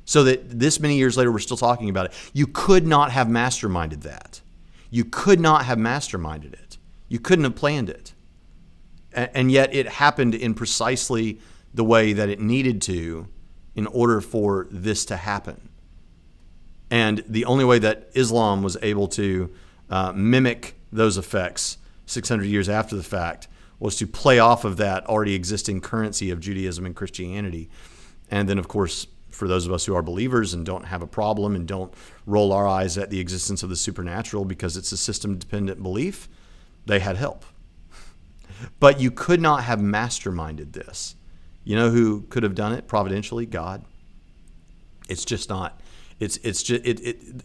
so that this many years later we're still talking about it, you could not have masterminded that. You could not have masterminded it. You couldn't have planned it. And yet it happened in precisely the way that it needed to in order for this to happen. And the only way that Islam was able to mimic those effects 600 years after the fact was to play off of that already existing currency of Judaism and Christianity. And then, of course, for those of us who are believers and don't have a problem and don't roll our eyes at the existence of the supernatural because it's a system-dependent belief, they had help. But you could not have masterminded this. You know who could have done it providentially? God. It's just not. It's just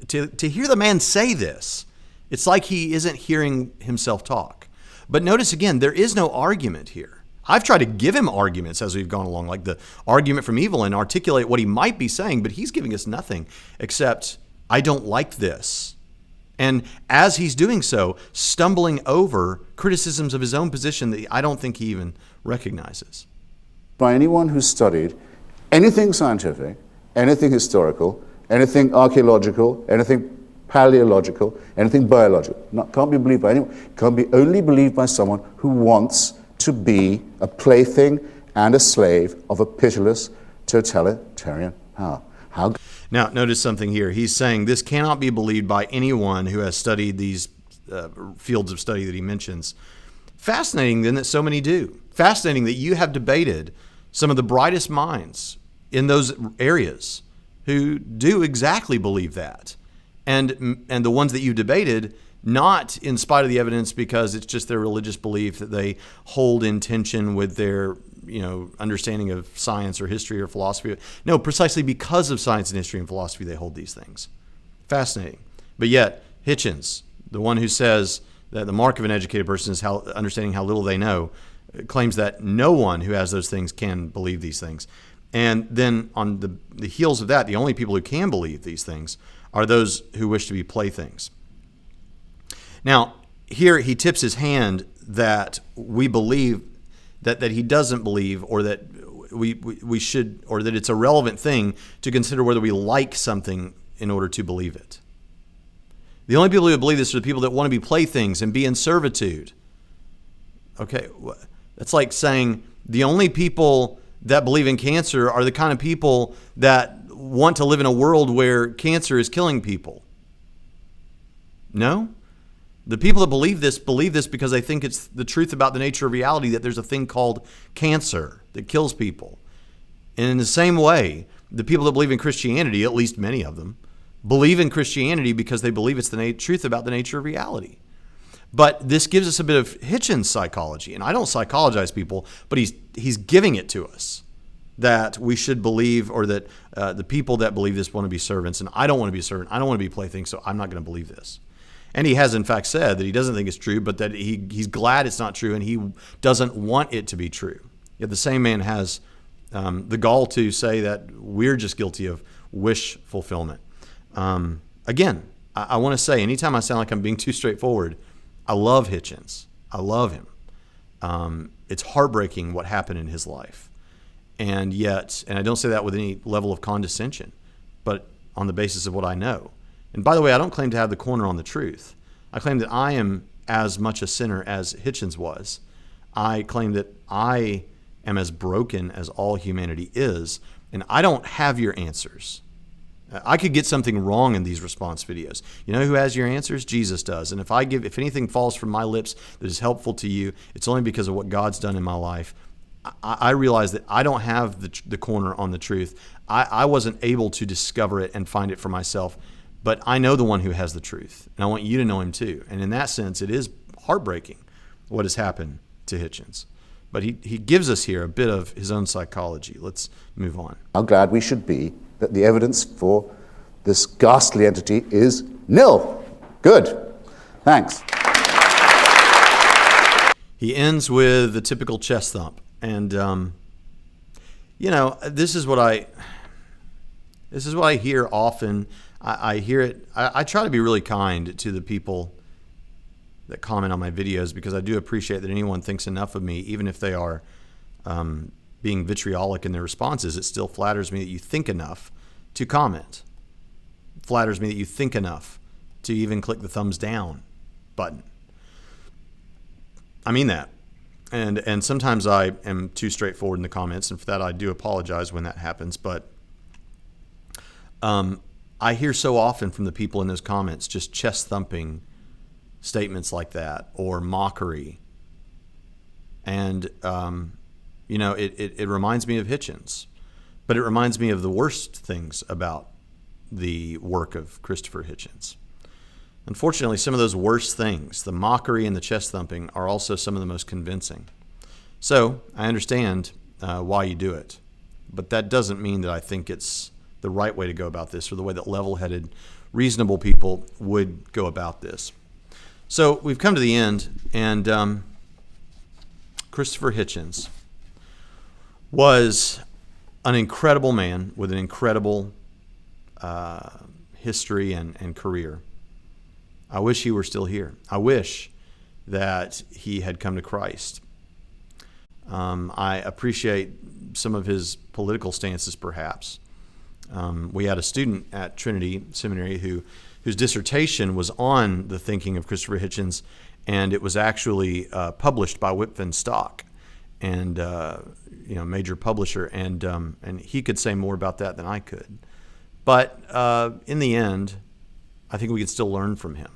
to hear the man say this, it's like he isn't hearing himself talk. But notice again, there is no argument here. I've tried to give him arguments as we've gone along, like the argument from evil, and articulate what he might be saying, but he's giving us nothing except, I don't like this. And as he's doing so, stumbling over criticisms of his own position that I don't think he even recognizes. By anyone who's studied anything scientific, anything historical, anything archaeological, anything paleological, anything biological. Can't be believed by anyone. Can't be only believed by someone who wants to be a plaything and a slave of a pitiless totalitarian power. How? Now, notice something here. He's saying this cannot be believed by anyone who has studied these fields of study that he mentions. Fascinating, then, that so many do. Fascinating that you have debated some of the brightest minds in those areas who do exactly believe that. And the ones that you've debated not in spite of the evidence because it's just their religious belief that they hold in tension with their understanding of science or history or philosophy. No, precisely because of science and history and philosophy, they hold these things. Fascinating. But yet, Hitchens, the one who says that the mark of an educated person is understanding how little they know, claims that no one who has those things can believe these things. And then on the heels of that, the only people who can believe these things are those who wish to be playthings. Now, here he tips his hand that we believe that he doesn't believe, or that we should, or that it's a relevant thing to consider whether we like something in order to believe it. The only people who believe this are the people that want to be playthings and be in servitude. Okay, that's like saying the only people that believe in cancer are the kind of people that want to live in a world where cancer is killing people. No? The people that believe this because they think it's the truth about the nature of reality, that there's a thing called cancer that kills people. And in the same way, the people that believe in Christianity, at least many of them, believe in Christianity because they believe it's the truth about the nature of reality. But this gives us a bit of Hitchens psychology. And I don't psychologize people, but he's giving it to us, that we should believe, or that the people that believe this want to be servants. And I don't want to be a servant. I don't want to be playthings, so I'm not going to believe this. And he has, in fact, said that he doesn't think it's true, but that he's glad it's not true, and he doesn't want it to be true. Yet the same man has the gall to say that we're just guilty of wish fulfillment. Again, I want to say, anytime I sound like I'm being too straightforward, I love Hitchens. I love him. It's heartbreaking what happened in his life. And yet, and I don't say that with any level of condescension, but on the basis of what I know. And by the way, I don't claim to have the corner on the truth. I claim that I am as much a sinner as Hitchens was. I claim that I am as broken as all humanity is, and I don't have your answers. I could get something wrong in these response videos. You know who has your answers? Jesus does. And if anything falls from my lips that is helpful to you, it's only because of what God's done in my life. I realize that I don't have the corner on the truth. I wasn't able to discover it and find it for myself. But I know the one who has the truth, and I want you to know him too. And in that sense, it is heartbreaking what has happened to Hitchens. But he gives us here a bit of his own psychology. Let's move on. How glad we should be that the evidence for this ghastly entity is nil. Good. Thanks. He ends with the typical chest thump. And, this is what I hear often. I hear it. I try to be really kind to the people that comment on my videos, because I do appreciate that anyone thinks enough of me, even if they are being vitriolic in their responses. It still flatters me that you think enough to comment. It flatters me that you think enough to even click the thumbs down button. I mean that. And sometimes I am too straightforward in the comments, and for that I do apologize when that happens. But I hear so often from the people in those comments just chest-thumping statements like that, or mockery. And, it reminds me of Hitchens. But it reminds me of the worst things about the work of Christopher Hitchens. Unfortunately, some of those worst things, the mockery and the chest-thumping, are also some of the most convincing. So I understand why you do it. But that doesn't mean that I think it's the right way to go about this, or the way that level-headed, reasonable people would go about this. So we've come to the end, and Christopher Hitchens was an incredible man with an incredible history and career. I wish he were still here. I wish that he had come to Christ. I appreciate some of his political stances, perhaps. We had a student at Trinity Seminary whose dissertation was on the thinking of Christopher Hitchens, and it was actually published by Whitman Stock, and major publisher, and he could say more about that than I could. But in the end, I think we could still learn from him.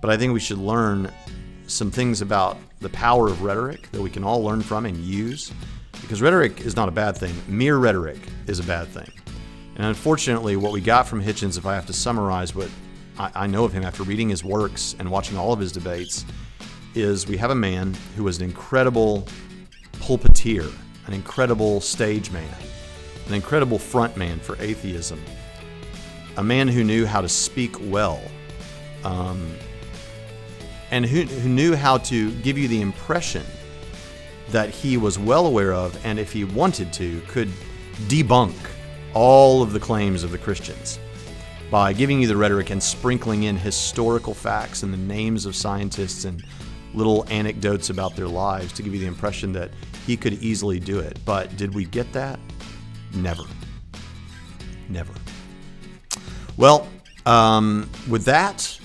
But I think we should learn some things about the power of rhetoric that we can all learn from and use, because rhetoric is not a bad thing. Mere rhetoric is a bad thing. And unfortunately, what we got from Hitchens, if I have to summarize what I know of him after reading his works and watching all of his debates, is we have a man who was an incredible pulpiteer, an incredible stage man, an incredible front man for atheism, a man who knew how to speak well, and who knew how to give you the impression that he was well aware of, and if he wanted to, could debunk all of the claims of the Christians by giving you the rhetoric and sprinkling in historical facts and the names of scientists and little anecdotes about their lives to give you the impression that he could easily do it. But did we get that? Never. Never. Well, with that,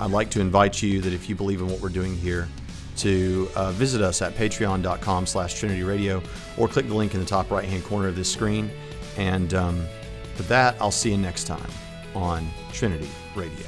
I'd like to invite you that if you believe in what we're doing here, to visit us at patreon.com/Trinity Radio, or click the link in the top right-hand corner of this screen. And with that, I'll see you next time on Trinity Radio.